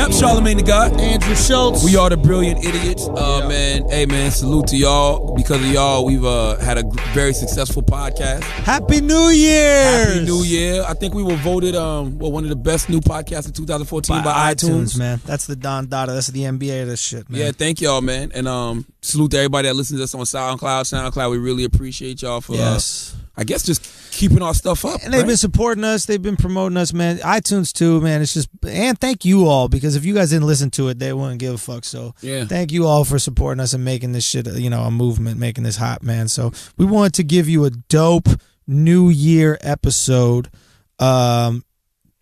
up? Charlamagne Tha God. Andrew Schulz. We are the Brilliant Idiots. Man, hey man, salute to y'all. Because of y'all, we've had a very successful podcast. Happy New Year! Happy New Year. I think we were voted one of the best new podcasts of 2014 by iTunes. Man. That's the Don Dada. That's the NBA of this shit, man. Yeah, thank y'all, man. And salute to everybody that listens to us on SoundCloud. We really appreciate y'all for I guess just keeping our stuff up. And they've been supporting us. They've been promoting us, man. iTunes too, man. It's just, and thank you all, because if you guys didn't listen to it, they wouldn't give a fuck. So thank you all for supporting us and making this shit, a movement, making this hot, man. So we wanted to give you a dope New Year episode.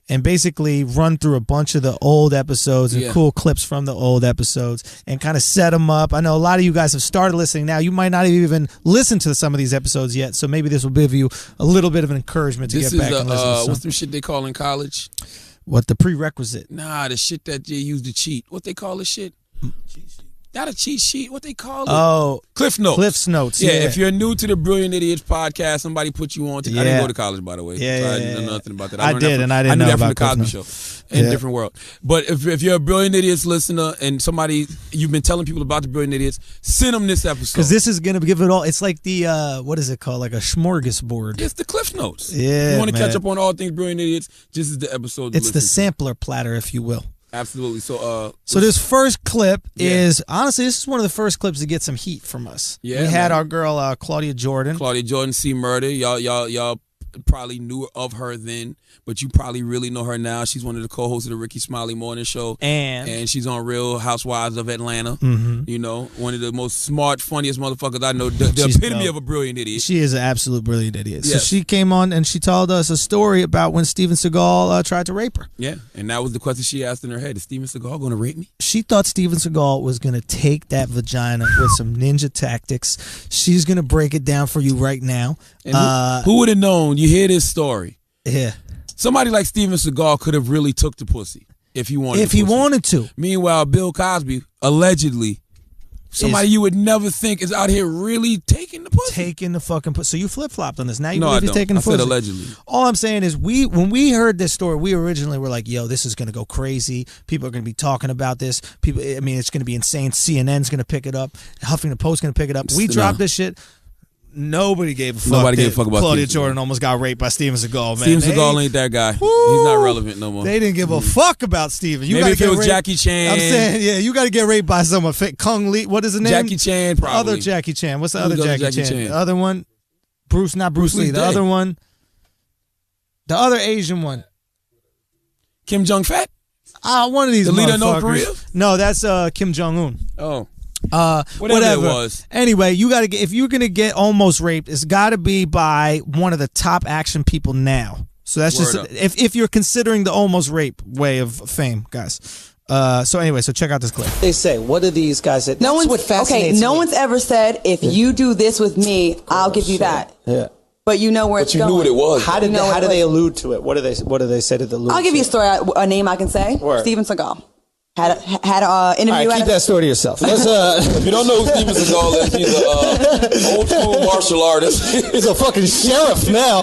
And basically run through a bunch of the old episodes and cool clips from the old episodes and kind of set them up. I know a lot of you guys have started listening now. You might not even listen to some of these episodes yet, so maybe this will give you a little bit of an encouragement to get back and listen to some. What's the shit they call in college? What, the prerequisite? Nah, the shit that they use to cheat. What they call this shit? Not a cheat sheet. What they call it? Oh, Cliff Notes. Cliff's Notes. Yeah. If you're new to the Brilliant Idiots podcast, somebody put you on. I didn't go to college, by the way. I didn't know nothing about that. I didn't know that about from the Cosby Show. In a different world. But if you're a Brilliant Idiots listener and you've been telling people about the Brilliant Idiots, send them this episode. Because this is going to give it all. It's like the, what is it called? Like a smorgasbord. It's the Cliff Notes. Yeah, you want to catch up on all things Brilliant Idiots, this is the episode. It's the sampler platter, if you will. Absolutely. So this first clip is, honestly, this is one of the first clips to get some heat from us. Yeah, we had our girl Claudia Jordan. Claudia Jordan, C Murder. Y'all probably knew of her then, but you probably really know her now. She's one of the co-hosts of the Ricky Smiley Morning Show, and she's on Real Housewives of Atlanta. You know, one of the most smart, funniest motherfuckers I know. The epitome of a brilliant idiot. She is an absolute brilliant idiot. Yes. So she came on and she told us a story about when Steven Segall tried to rape her. Yeah, and that was the question she asked in her head: is Steven Segall going to rape me? She thought Steven Segall was going to take that vagina with some ninja tactics. She's going to break it down for you right now. And who would have known? You hear this story. Yeah. Somebody like Steven Segall could have really took the pussy if he wanted. If he wanted to. Meanwhile, Bill Cosby, allegedly, somebody you would never think is out here really taking the pussy. Taking the fucking pussy. So you flip-flopped on this. Now you believe he's taking the pussy. I said allegedly. All I'm saying is when we heard this story, we originally were like, yo, this is going to go crazy. People are going to be talking about this. It's going to be insane. CNN's going to pick it up. Huffington Post's going to pick it up. We dropped this shit. Nobody gave a fuck. Nobody gave a fuck about Claudia Jordan almost got raped by Steven Seagal, man. Steven Seagal ain't that guy. Woo! He's not relevant no more. They didn't give a fuck about Steven. Maybe if it was Jackie Chan. I'm saying, you got to get raped by someone. Kung Lee, what is his name? Jackie Chan, probably. The other Jackie Chan. What's the other Jackie Chan? The other one? Not Bruce Lee. The other one. The other Asian one. Kim Jong-fat? One of these. The leader of North Korea? No, that's Kim Jong-un. Oh. Whatever it was. Anyway, you got to get, if you're gonna get almost raped, it's got to be by one of the top action people now. So that's if you're considering the almost rape way of fame, guys. So anyway, check out this clip. They say, what do these guys say? No one's ever said, if you do this with me, I'll give you that. Yeah. But you know where it's going. But you knew what it was. How do they allude to it? What do they say to the allude? I'll give you a story, a name I can say. Word. Steven Seagal. Had an interview. All right, keep that story to yourself. If you don't know who Steven Seagal is, he's an old school martial artist. He's a fucking sheriff now.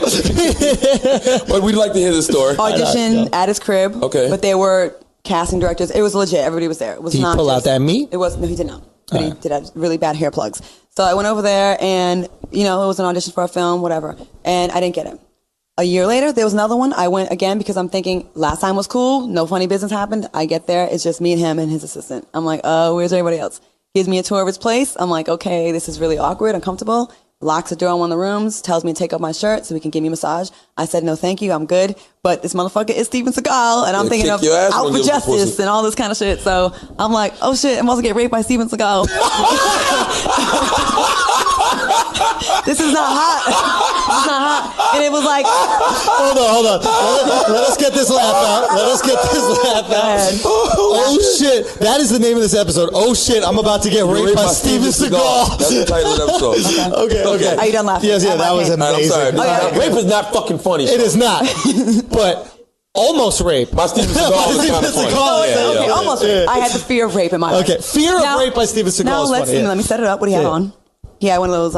But we'd like to hear the story. Audition at his crib. Okay. But they were casting directors. It was legit. Everybody was there. It was did he pull out that meat? It was. No, he did not. But he did have really bad hair plugs. So I went over there and, it was an audition for a film, whatever. And I didn't get it. A year later, there was another one. I went again because I'm thinking last time was cool. No funny business happened. I get there. It's just me and him and his assistant. I'm like, where's everybody else? Gives me a tour of his place. I'm like, okay, this is really awkward, uncomfortable. Locks the door on one of the rooms, tells me to take off my shirt so we can give me a massage. I said, no, thank you. I'm good. But this motherfucker is Steven Seagal, and I'm thinking of Out for Justice and all this kind of shit. So I'm like, oh shit, I'm also getting raped by Steven Seagal. This is not hot. This is not hot. And it was like, hold on. Let us get this laugh out. Oh shit, that is the name of this episode. Oh shit, I'm about to get raped by Steven Seagal. That's the title of the episode. Okay. Are you done laughing? Yes, that was amazing. I'm sorry. Rape is not fucking funny. It is not. But almost rape by Steven Seagal is kind of funny. Okay, almost rape. I had the fear of rape in my life. Okay, fear of rape by Steven Seagal is funny. Let me set it up. What do you have on? He had one of those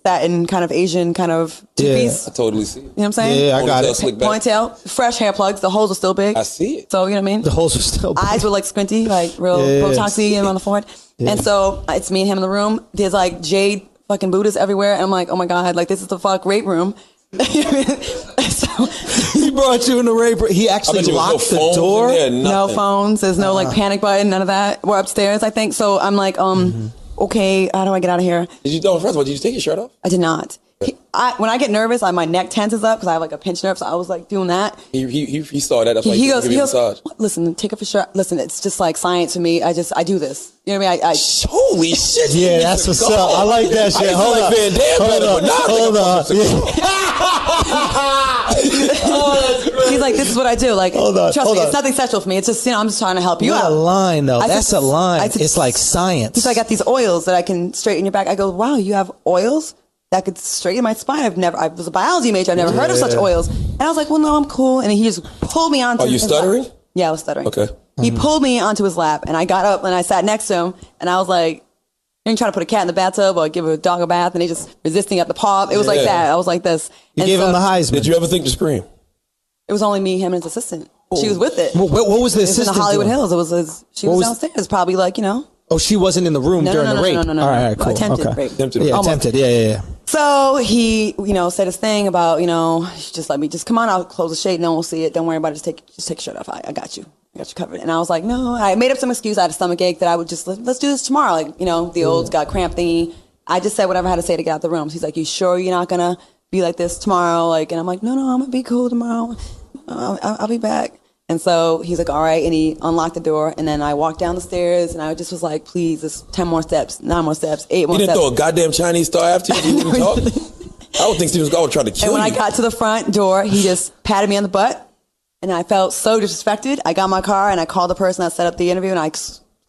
satin kind of Asian kind of two-piece. I totally see it. You know what I'm saying? Yeah, I got it. Ponytail, fresh hair plugs. The holes are still big. I see it. So, you know what I mean? The holes are still big. Eyes were like squinty, like real Botoxy and on the forehead. Yeah. And so it's me and him in the room. There's like jade fucking Buddhas everywhere. And I'm like, oh my God, like this is the fuck rape room. So, he brought you in the rape room. He actually locked the door. No phones. There's no like panic button. None of that. We're upstairs, I think. So I'm like, okay, how do I get out of here? First of all, did you take your shirt off? I did not. When I get nervous, my neck tenses up because I have like a pinched nerve. So I was like doing that. He saw that. That's why he goes, massage. Listen, take off your shirt. Listen, it's just like science for me. I do this. You know what I mean? Holy shit. Yeah, that's what's up. I like that shit. Hold on. He's like, this is what I do. Like, trust me, it's nothing sexual for me. It's just, I'm just trying to help you out. What a line, though. That's a line. It's like science. So I got these oils that I can straighten your back. I go, wow, you have oils that could straighten my spine. I was a biology major. I've never heard of such oils. And I was like, well, no, I'm cool. And he just pulled me onto his lap. Are you stuttering? Yeah, I was stuttering. Okay. He pulled me onto his lap, and I got up and I sat next to him, and I was like, you ain't trying to put a cat in the bathtub or give a dog a bath, and they just resisting at the paw. It was like that. I was like this. You gave him the Heisman. Did you ever think to scream? It was only me, him, and his assistant. She was with it. What was the assistant? In the Hollywood Hills. She was downstairs, probably like, Oh, she wasn't in the room during the rape? No. All right, cool. Attempted rape. Attempted. Yeah. So he, said his thing about, just let me, just come on, I'll close the shade, no one will see it. Don't worry about it. Just take your shirt off. I got you. I got you covered. And I was like, no, I made up some excuse. I had a stomach ache that I would just, let's do this tomorrow. Like, the old got cramp thingy. I just said whatever I had to say to get out the room. He's like, you sure you're not going to be like this tomorrow? Like, and I'm like, no, I'm going to be cool tomorrow. I'll be back. And so he's like, all right. And he unlocked the door. And then I walked down the stairs and I just was like, please, just 10 more steps, 9 more steps, 8 more steps. You didn't throw a goddamn Chinese star after you? You didn't talk? I would think Steven Segall would try to kill you. And when I got to the front door, he just patted me on the butt. And I felt so disrespected. I got in my car and I called the person that set up the interview and I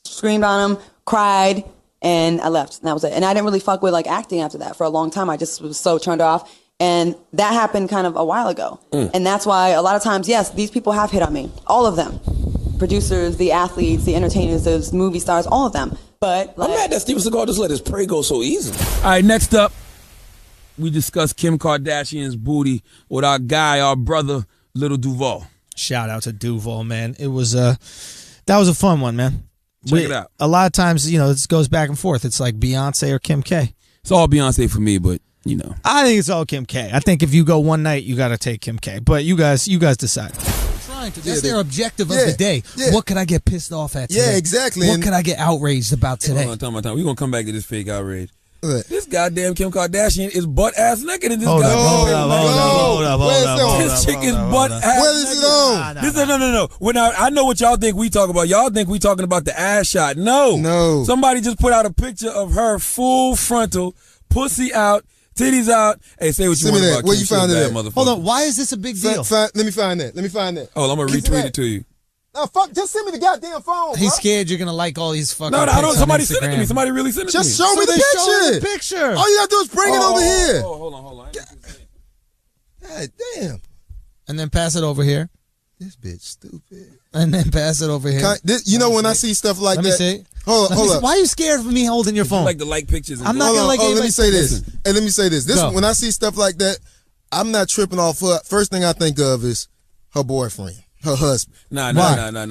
screamed on him, cried, and I left. And that was it. And I didn't really fuck with like acting after that for a long time. I just was so turned off. And that happened kind of a while ago. And that's why a lot of times, yes, these people have hit on me. All of them. Producers, the athletes, the entertainers, the movie stars, all of them. But I'm mad that Steven Segall just let his prey go so easily. All right, next up, we discuss Kim Kardashian's booty with our guy, our brother, Little Duval. Shout out to Duval, man. It was that was a fun one, man. Check it out. A lot of times, this goes back and forth. It's like Beyonce or Kim K. It's all Beyonce for me, but I think it's all Kim K. I think if you go one night, you got to take Kim K. But you guys decide. That's their objective of the day. Yeah. What could I get pissed off at today? Yeah, exactly. What could I get outraged about today? Hold on. We're going to come back to this fake outrage. This goddamn Kim Kardashian is butt-ass naked in this Hold up. This chick is butt-ass Where is it on? No. I know what y'all think we talk about. Y'all think we talking about the ass shot. No. Somebody just put out a picture of her full frontal, pussy out, titties out. Hey, say what you want about Where you found it at? Hold on. Why is this a big deal? Let me find that. Oh, I'm going to retweet it to you. No, fuck, just send me the goddamn phone, He's scared you're going to like all these fucking I don't. Somebody sent it to me. Somebody really sent it to me. Just show me the picture. All you got to do is bring it over here. Oh, hold on. God damn. And then pass it over here. This bitch stupid. And then pass it over here. When I see stuff like that. Let me see. Hold up. Why are you scared of me holding your phone? You like to like pictures. I'm not going to like let me say this. And let me say this. When I see stuff like that, I'm not tripping off her. First thing I think of is her boyfriend. Her husband. No.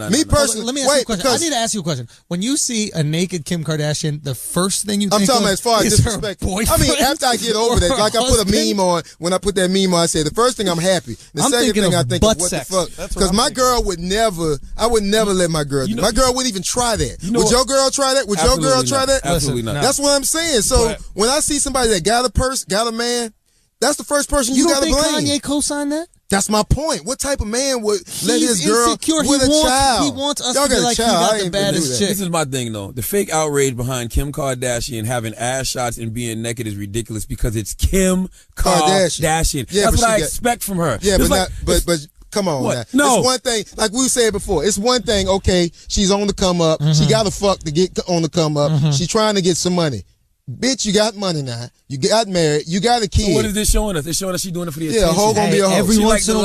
Me personally, let me ask you a question. I need to ask you a question. When you see a naked Kim Kardashian, the first thing you think I'm talking about as far as disrespect. I mean, after I get over that, like I put a meme on. When I put that meme on, I say the first thing I'm happy. The second thing I think of what the fuck. Because my girl would never. I would never let my girl do. My girl wouldn't even try that. Would your girl try that? Would your girl try that? Absolutely not. That's what I'm saying. So when I see somebody that got a man, that's the first person you gotta blame. You don't think Kanye co-signed that? That's my point. What type of man would let his girl insecure. with a child? He wants us to be like he got the baddest chick. This is my thing, though. The fake outrage behind Kim Kardashian having ass shots and being naked is ridiculous because it's Kim Kardashian. Yeah, that's what I expect from her. Yeah, but come on now. No. It's one thing, like we said before, it's one thing, okay, she's on the come up. She got to fuck to get on the come up. She's trying to get some money. Bitch, you got money now. You got married. You got a kid. So what is this showing us? It's showing us she's doing it for the attention. Yeah, a hoe gonna be a hoe. Every once in a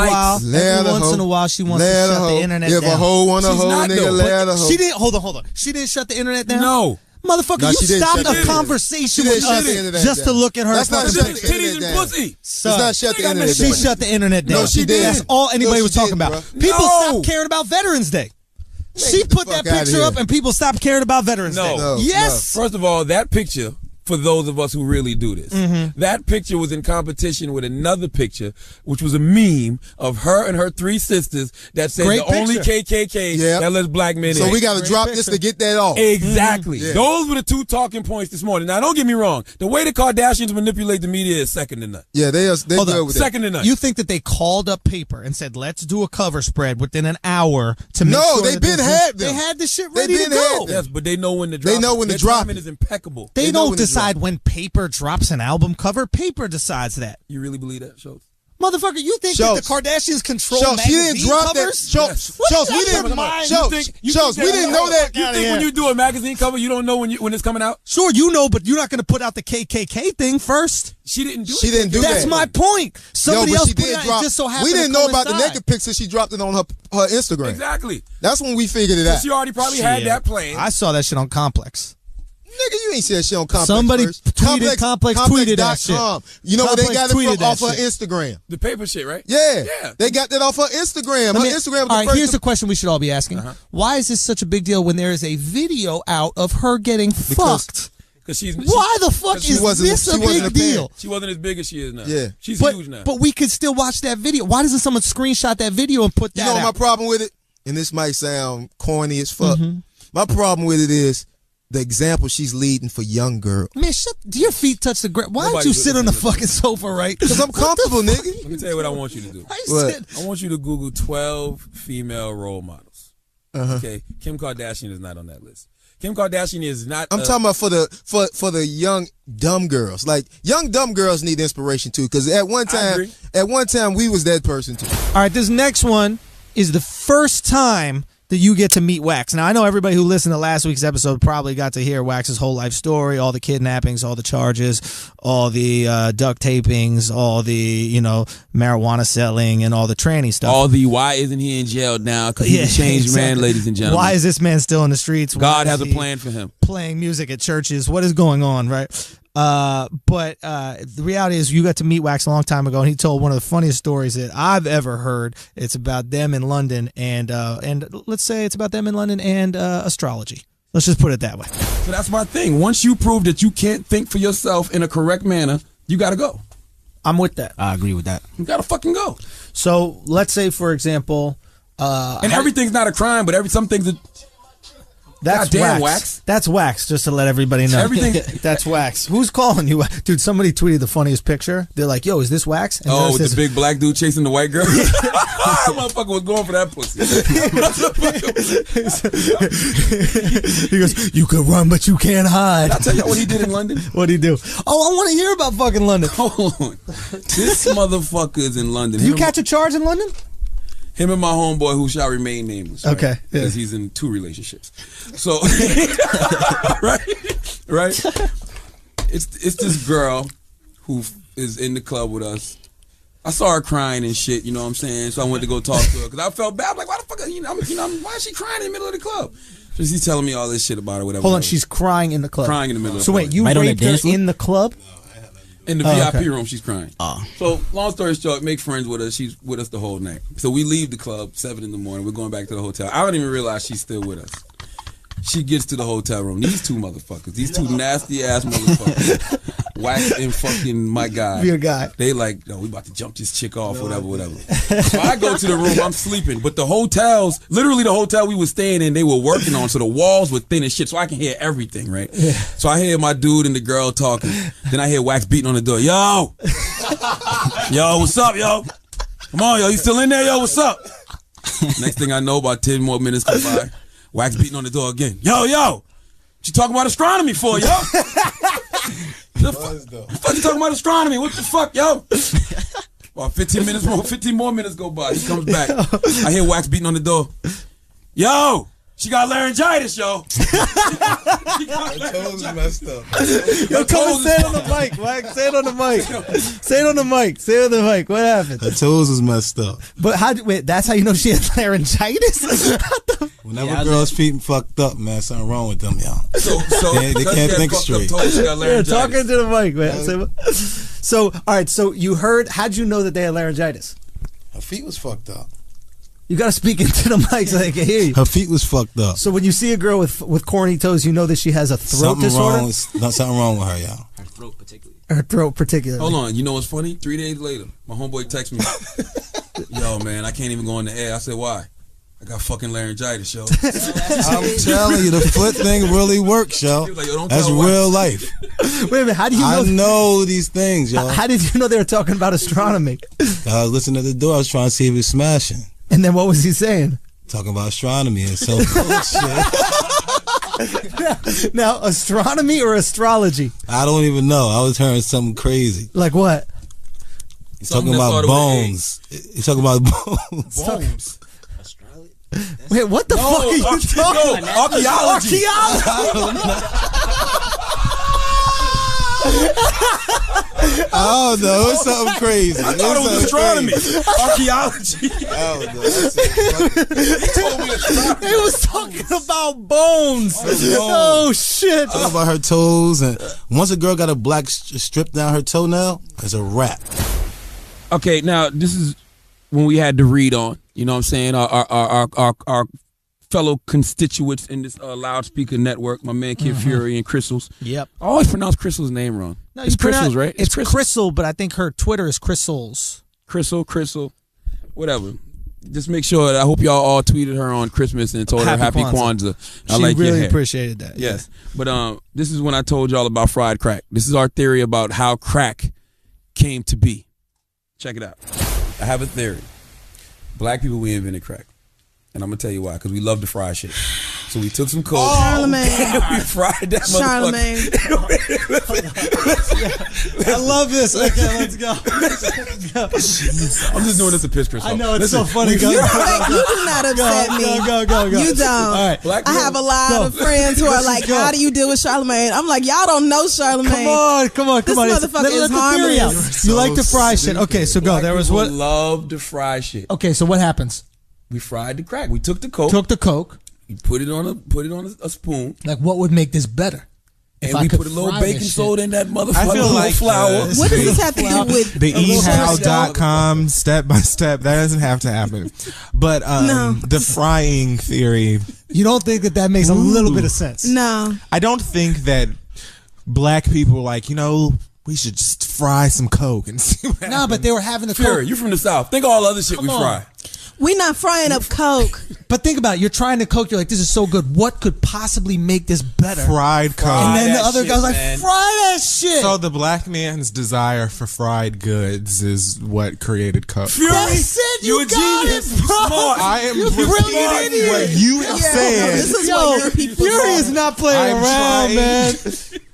while, she wants to shut the internet down. If a hoe want a hoe, nigga, let her hoe. She didn't, hold on. She didn't shut the internet down? No. Motherfucker, No, you she didn't stopped shut a the conversation internet. with She didn't shut the us internet just to down. look at her. That's not fucking shutting picture. the Titties internet and down. pussy. It's not shut the internet She down. shut the internet down. No, she did. That's all anybody was talking about. bro. People No. stopped caring about Veterans Day. She Get the put that fuck outta picture here. up and people stopped caring about Veterans Day. No. Yes. First of all, that picture, for those of us who really do this, that picture was in competition with another picture, which was a meme of her and her 3 sisters that said Great the only picture. KKK Yep. that lets black men So in. we got to drop this to get that off. Exactly. Yeah. Those were the 2 talking points this morning. Now, don't get me wrong. The way the Kardashians manipulate the media is second to none. Yeah, they're good with that. Second to none. You think that they called up paper and said, let's do a cover spread within an hour to make sure No, they that been this- had them. They had this shit They ready to been go. had them. Yes, but they know when to drop They know when to Their drop timing it. is impeccable. They They know don't when to decide drop. when paper drops an album cover. Paper decides that. You really believe that, Schulz? Motherfucker, you think Schulz. that the Kardashians control Schulz, she magazine didn't drop covers? that. Schulz, What Schulz, you we got in didn't. your mind? Schulz, we didn't know that. You think when you do a magazine cover, you don't know when it's coming out? Sure, you know, but you're not going to put out the KKK thing first. She didn't do it. She didn't do That's that. my point. Somebody but else she put did it out. drop. It just so happened We didn't to know about the coincide. naked picture. She dropped it on her Instagram. Exactly. That's when we figured it out. She already probably had that plan. I saw that shit on Complex. Nigga, you ain't said shit on Complex Somebody first. tweeted, Complex tweeted that shit. You know where they Complex got it tweeted from? Off that her shit. Instagram. The paper shit, right? Yeah. Yeah. They got that off her Instagram. Her Instagram was the all right, first here's to- the question we should all be asking. Why is this such a big deal when there is a video out of her getting fucked? Because Why the fuck is this a big deal? She wasn't as big as she is now. Yeah. She's huge now. But we could still watch that video. Why doesn't someone screenshot that video and put that You know what my out? problem with it? And this might sound corny as fuck. My problem with it is the example she's leading for young girls. Man, do your feet touch the ground? Why don't you sit on the fucking sofa, right? Because I'm comfortable, nigga. Let me tell you what I want you to do. What? I want you to Google 12 female role models. Okay, Kim Kardashian is not on that list. Kim Kardashian is not. I'm talking about for the young dumb girls. Like young dumb girls need inspiration too. Because at one time we was that person too. All right, this next one is the first time that you get to meet Wax. Now, I know everybody who listened to last week's episode probably got to hear Wax's whole life story, all the kidnappings, all the charges, all the duct tapings, all the, marijuana selling, and all the tranny stuff. All the why isn't he in jail now? Because he's a changed man, ladies and gentlemen. Why is this man still in the streets? God has a plan for him. Playing music at churches. What is going on, right? But the reality is you got to meet Wax a long time ago, and he told one of the funniest stories that I've ever heard. It's about them in London, and let's say it's about them in London and astrology. Let's just put it that way. So that's my thing. Once you prove that you can't think for yourself in a correct manner, you got to go. I'm with that. I agree with that. You got to fucking go. So let's say, for example, and everything's not a crime, but some things are. That's damn, Wax. That's Wax, just to let everybody know. Everything. That's Wax. Who's calling you? Dude, somebody tweeted the funniest picture. They're like, yo, is this Wax? And with the big black dude chasing the white girl? Motherfucker was going for that pussy. He goes, you can run, but you can't hide. I'll tell you what he did in London. What'd he do? Oh, I want to hear about fucking London. Hold on. This motherfucker is in London. Did you catch a charge in London? Him and my homeboy, who shall remain nameless. Right? Okay. Because he's in 2 relationships. So, right? It's this girl who is in the club with us. I saw her crying and shit, you know what I'm saying? So I went to go talk to her because I felt bad. I'm like, why the fuck, why is she crying in the middle of the club? So she's telling me all this shit about her, whatever. Hold on, she's crying in the club. Crying in the middle of the club. So wait, you raped her in the club? In the VIP room, she's crying. So, long story short, make friends with her. She's with us the whole night. So we leave the club 7 in the morning. We're going back to the hotel. I don't even realize she's still with us. She gets to the hotel room. These 2 motherfuckers, these 2 nasty ass motherfuckers, Wax and fucking my guy. Your guy. They like, we about to jump this chick off, whatever. So I go to the room. I'm sleeping, but the hotels, literally the hotel we were staying in, they were working on, so the walls were thin as shit, so I can hear everything, right? Yeah. So I hear my dude and the girl talking. Then I hear Wax beating on the door. Yo, what's up, yo? Come on, yo, you still in there, yo? What's up? Next thing I know, about 10 more minutes go by. Wax beating on the door again. Yo, what you talking about astronomy for, yo? The fuck you talking about astronomy? What the fuck, yo? About 15 more minutes go by. He comes back. I hear Wax beating on the door. Yo, she got laryngitis, yo. Her toes messed up. Yo, come and say it on the mic, Wax. Say it on the mic. Say it on the mic. Say it on the mic. What happened? Her toes was messed up. But wait, that's how you know she had laryngitis? What the Whenever girls' feet fucked up, man, something wrong with them, y'all. So they can't think straight. Talking to the mic, man. So, all right. So you heard? How'd you know that they had laryngitis? Her feet was fucked up. You gotta speak into the mic so they can hear you. Her feet was fucked up. So when you see a girl with corny toes, you know that she has a throat disorder. Something wrong with her, y'all. Her throat particularly. Hold on. You know what's funny? 3 days later, my homeboy texts me, "Yo, man, I can't even go on the air." I said, "Why?" "I got fucking laryngitis, yo." I'm telling you, the foot thing really works, yo. Like, yo, that's real life. Wait a minute, how do you know? I know these things, yo. How did you know they were talking about astronomy? I was listening at the door. I was trying to see if he was smashing. And then what was he saying? Talking about astronomy and so shit. Now, astronomy or astrology? I don't even know. I was hearing something crazy. Like what? He's talking about bones. He's talking about bones. Bones. Wait, what the fuck are you talking about? Archaeology. Oh no, it's something crazy. I thought it was astronomy. Archaeology. Oh no, he told me astronomy. He was talking about bones. Oh shit. Talking about her toes, and once a girl got a black strip down her toenail, it's a wrap. Okay, now this is when we had to read on. You know what I'm saying? Our fellow constituents in this loudspeaker network, my man Kid Fury and Crystals. Yep. I always pronounce Crystal's name wrong. No, it's Crystals, right? It's Crystal, but I think her Twitter is Crystals. Crystal, whatever. Just make sure. I hope y'all all tweeted her on Christmas and told her Happy Kwanzaa. I like really your hair. Appreciated that. Yes. But this is when I told y'all about fried crack. This is our theory about how crack came to be. Check it out. I have a theory. Black people, we invented crack. And I'm going to tell you why. Because we love to fry shit. So we took some coke. Charlamagne. We fried that Charlamagne. I love this. Okay, let's go. I'm just doing this to piss Chris off. I know, it's so funny. You do not upset me. Go. You don't. All right. I have a lot of friends who are like, how do you deal with Charlamagne? I'm like, y'all don't know Charlamagne. Come on. This motherfucker is harmless. You like to fry shit. Okay, so go. There was what? Love to fry shit. Okay, so what happens? We fried the crack. We took the coke. We put it on a spoon. Like, what would make this better? And we put a little baking soda in that motherfucker. I feel like flour. What does this have to do with the eathow.com step by step? That doesn't have to happen. But the frying theory. You don't think that makes a little bit of sense? No. I don't think that black people are like, we should just fry some coke and see what happens. No, but they were having the coke. You from the South. Think of all the other shit we fry. We not frying up coke. But think about it. You're trying to coke. You're like, this is so good. What could possibly make this better? Fried coke. And then the other guy's like, fry that shit. So the black man's desire for fried goods is what created coke. Fury, you a genius. You smart. I am brilliant. what you have said. This is what your people Fury is not playing around, man.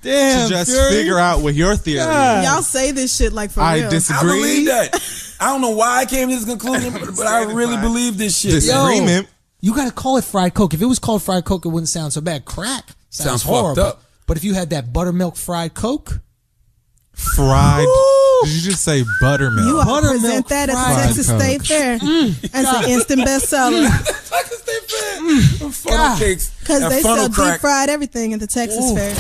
Damn, to just Fury. figure out what your theory is. Y'all say this shit like for real. I disagree. I believe that. I don't know why I came to this conclusion, but I really believe this shit. Disagreement. You got to call it fried coke. If it was called fried coke, it wouldn't sound so bad. Crack sounds horrible. Fucked up. But if you had that buttermilk fried coke, fried. Did you just say buttermilk? You ought to present that at the Texas State Fair as an instant bestseller. Texas State Fair. Funnel cakes. Because they sell deep fried everything at the Texas Fair.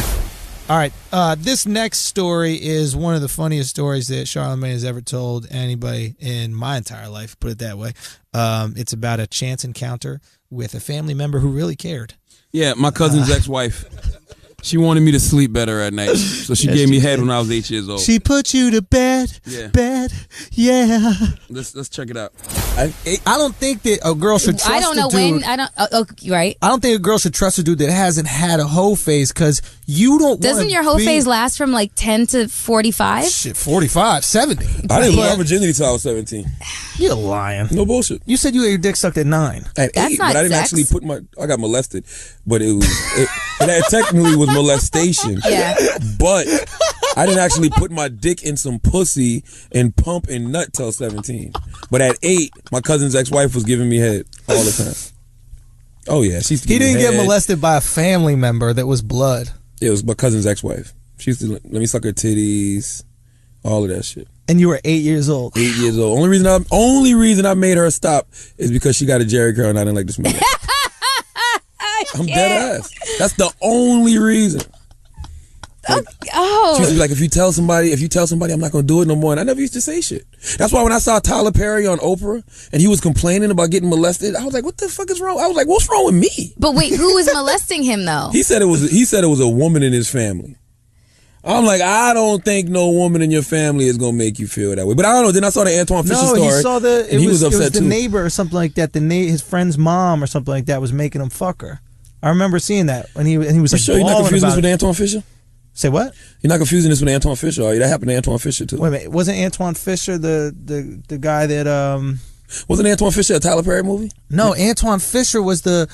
All right, this next story is one of the funniest stories that Charlamagne has ever told anybody in my entire life, put it that way. It's about a chance encounter with a family member who really cared. Yeah, my cousin's ex-wife. She wanted me to sleep better at night, so she gave me head when I was 8 years old. She put you to bed, yeah. Let's check it out. I don't think that a girl should trust I don't know a dude. when. Right. I don't think a girl should trust a dude that hasn't had a hoe phase because you don't. Doesn't your hoe phase last from like 10 to 45? Shit, 45, 70. I didn't lose my virginity till I was 17. You're lying. No bullshit. You said you had your dick sucked at 9. At That's 8, not but I didn't sex. actually put my. I got molested, but that technically was molestation. Yeah. But I didn't actually put my dick in some pussy and pump and nut till 17. But at 8, my cousin's ex-wife was giving me head all the time. Oh yeah, she used to give me He didn't head. get molested by a family member that was blood. It was my cousin's ex-wife. She used to let me suck her titties, all of that shit. And you were 8 years old. 8 years old. Only reason I made her stop is because she got a Jerry curl and I didn't like the smell. I'm dead ass. That's the only reason. Oh. She's like, if you tell somebody, I'm not gonna do it no more. And I never used to say shit. That's why when I saw Tyler Perry on Oprah and he was complaining about getting molested, I was like, what the fuck is wrong? I was like, what's wrong with me? But wait, who was molesting him though? He said it was a woman in his family. I'm like, I don't think no woman in your family is gonna make you feel that way. But I don't know. Then I saw the Antoine Fisher story. No, he saw he was upset it was the too. neighbor or something like that. His friend's mom or something like that was making him fuck her. I remember seeing that when he was like, sure you're not confusing this with Antoine Fisher? Say what? You're not confusing this with Antoine Fisher, are you? That happened to Antoine Fisher too. Wait a minute, wasn't Antoine Fisher the guy that wasn't Antoine Fisher a Tyler Perry movie? No, Antoine Fisher was the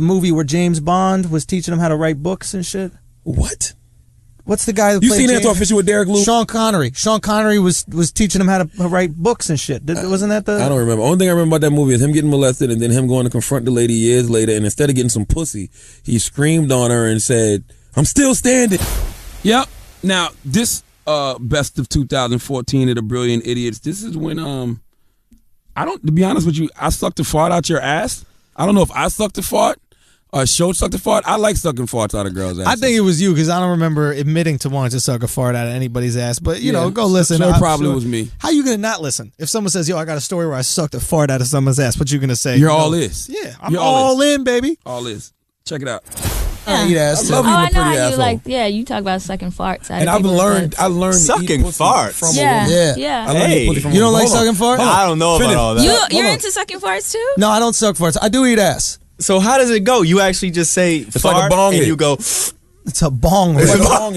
movie where James Bond was teaching him how to write books and shit. What? What's the guy that you played seen James? Antoine Fisher with Derek Luke? Sean Connery. Sean Connery was teaching him how to write books and shit. Wasn't that the? I don't remember. Only thing I remember about that movie is him getting molested and then him going to confront the lady years later, and instead of getting some pussy, he screamed on her and said, "I'm still standing." Yep. Now this best of 2014 of the Brilliant Idiots. This is when to be honest with you, I sucked a fart out your ass. I don't know if I sucked a fart. Schulz sucked a fart. I like sucking farts out of girls' asses. I think it was you because I don't remember admitting to wanting to suck a fart out of anybody's ass. But you know, go listen. So it probably was me. How you gonna not listen if someone says, "Yo, I got a story where I sucked a fart out of someone's ass"? What you gonna say? You're all is. Yeah, I'm all in, baby. All is. Check it out. Yeah. Eat ass. I know how you like. Yeah, you talk about sucking farts. And I learned sucking farts from a woman. Yeah. Hey, you don't like sucking farts? I don't know about all that. You're into sucking farts too? No, I don't suck farts. I do eat ass. So how does it go? You actually just say it's fart like a bong and you go. It's a bong. It's like a bong.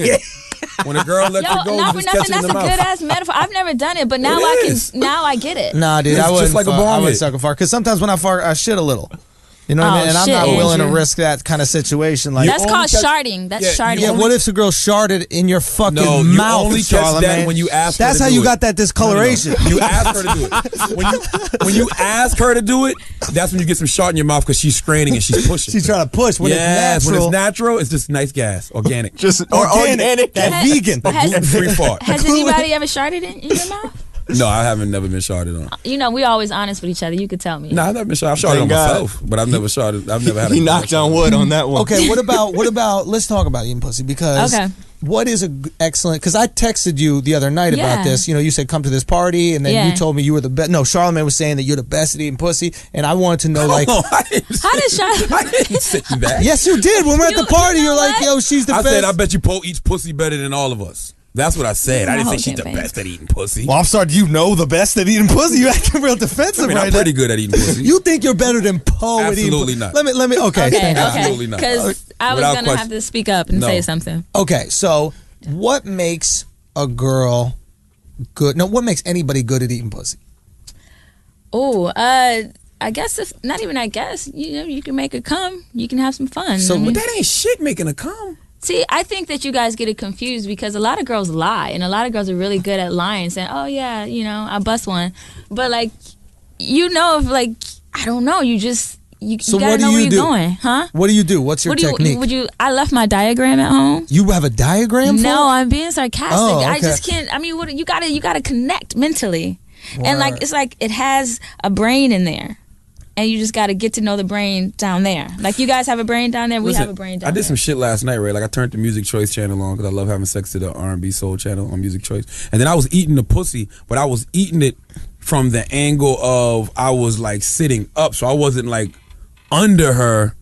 When a girl lets you go, not you for just nothing. catch it in That's the a mouth. good ass metaphor. I've never done it, but now Now I get it. Nah, dude, It's I wouldn't just like a bong I would hit. suck a fart because sometimes when I fart, I shit a little. You know what I mean? And I'm shit, not willing to Andrew. risk that kind of situation. Like That's called sharding. That's sharding. Yeah, what if the girl sharted in your fucking No, mouth, you only catch Charlamagne? that when you ask her That's to how do you it. got that discoloration. No. You ask her to do it. When you ask her to do it, that's when you get some shot in your mouth because she's straining and she's pushing. She's trying to push. When yes, it's when natural, it's natural, it's just nice gas, organic. Just organic. That vegan. Gluten-free fart. Has anybody ever sharted in your mouth? No, I haven't never been sharted on. You know, we always honest with each other. You could tell me. No, I've never been sharted. I've sharted on myself, but I've never sharted. I've never had. He knocked on wood on that one. Okay, what about? Let's talk about eating pussy because. Okay. What is a excellent? Because I texted you the other night about this. You know, you said come to this party, and then you told me you were the best. No, Charlamagne was saying that you're the best at eating pussy, and I wanted to know like. How did Charlamagne? I didn't say that. Yes, you did. When we're at the party, you're like, yo, she's the best. I said, I bet you Poe eats pussy better than all of us. That's what I said. I didn't say she's the best at eating pussy. Well, I'm sorry. Do you know the best at eating pussy? You acting real defensive right now. I'm pretty good at eating pussy. You think you're better than Poe at eating pussy? Absolutely not. Let me. Okay. Absolutely not. Because I was gonna have to speak up and say something. Okay, so what makes a girl good? No, what makes anybody good at eating pussy? Oh, I guess if not even I guess you can make her come. You can have some fun. So that ain't shit making her come. See, I think that you guys get it confused because a lot of girls lie, and a lot of girls are really good at lying, saying, "Oh yeah, I bust one," but like, if like I don't know, you gotta know where you're going, huh? What do you do? What's your technique? I left my diagram at home. You have a diagram? No, I'm being sarcastic. Oh, okay. I just can't. I mean, you gotta connect mentally, and like it's like it has a brain in there. And you just got to get to know the brain down there. Like you guys have a brain down there, we have a brain down there. I did some shit last night, right? Like I turned the Music Choice channel on because I love having sex to the R&B Soul channel on Music Choice. And then I was eating the pussy, but I was eating it from the angle of I was like sitting up. So I wasn't like under her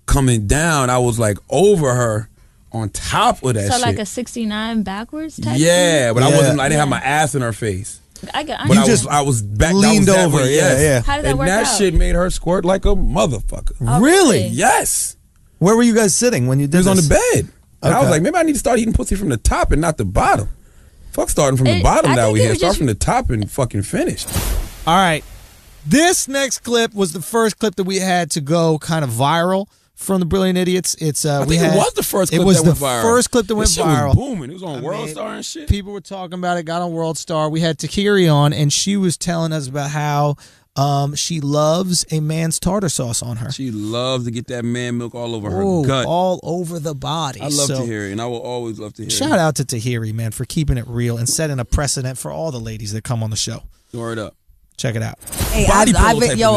coming down. I was like over her on top of that shit. So like a 69 backwards type thing? But I didn't have my ass in her face. I was back leaned over. Way, yeah. How did that work out? And that shit made her squirt like a motherfucker. Oh, really? Yes. Where were you guys sitting when you did this? On the bed. And I was like, maybe I need to start eating pussy from the top and not the bottom. Fuck starting from the bottom that we had. Start from the top and fucking finish. All right. This next clip was the first clip that we had to go kind of viral from the Brilliant Idiots. It was the first clip that went viral. It was the first clip that went viral. Was booming. It was on World Star and shit. People were talking about it, got on World Star. We had Tahiri on, and she was telling us about how she loves a man's tartar sauce on her. She loves to get that man milk all over her gut. All over the body. I love Tahiri, and I will always love Tahiri. Shout out to Tahiri, man, for keeping it real and setting a precedent for all the ladies that come on the show. Word up. Check it out. Hey,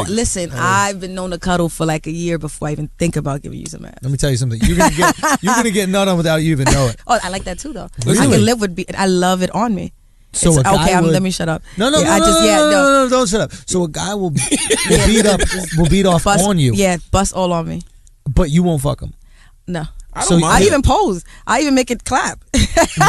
listen, I've been known to cuddle for like a year before I even think about giving you some ass. Let me tell you something. You're gonna get nut on without you even know it. Oh, I like that too, though. Really? I can live with. I love it on me. So a guy let me shut up. No, don't shut up. So a guy will beat off on you. Yeah, bust all on me. But you won't fuck him. No. I even pose. I even make it clap.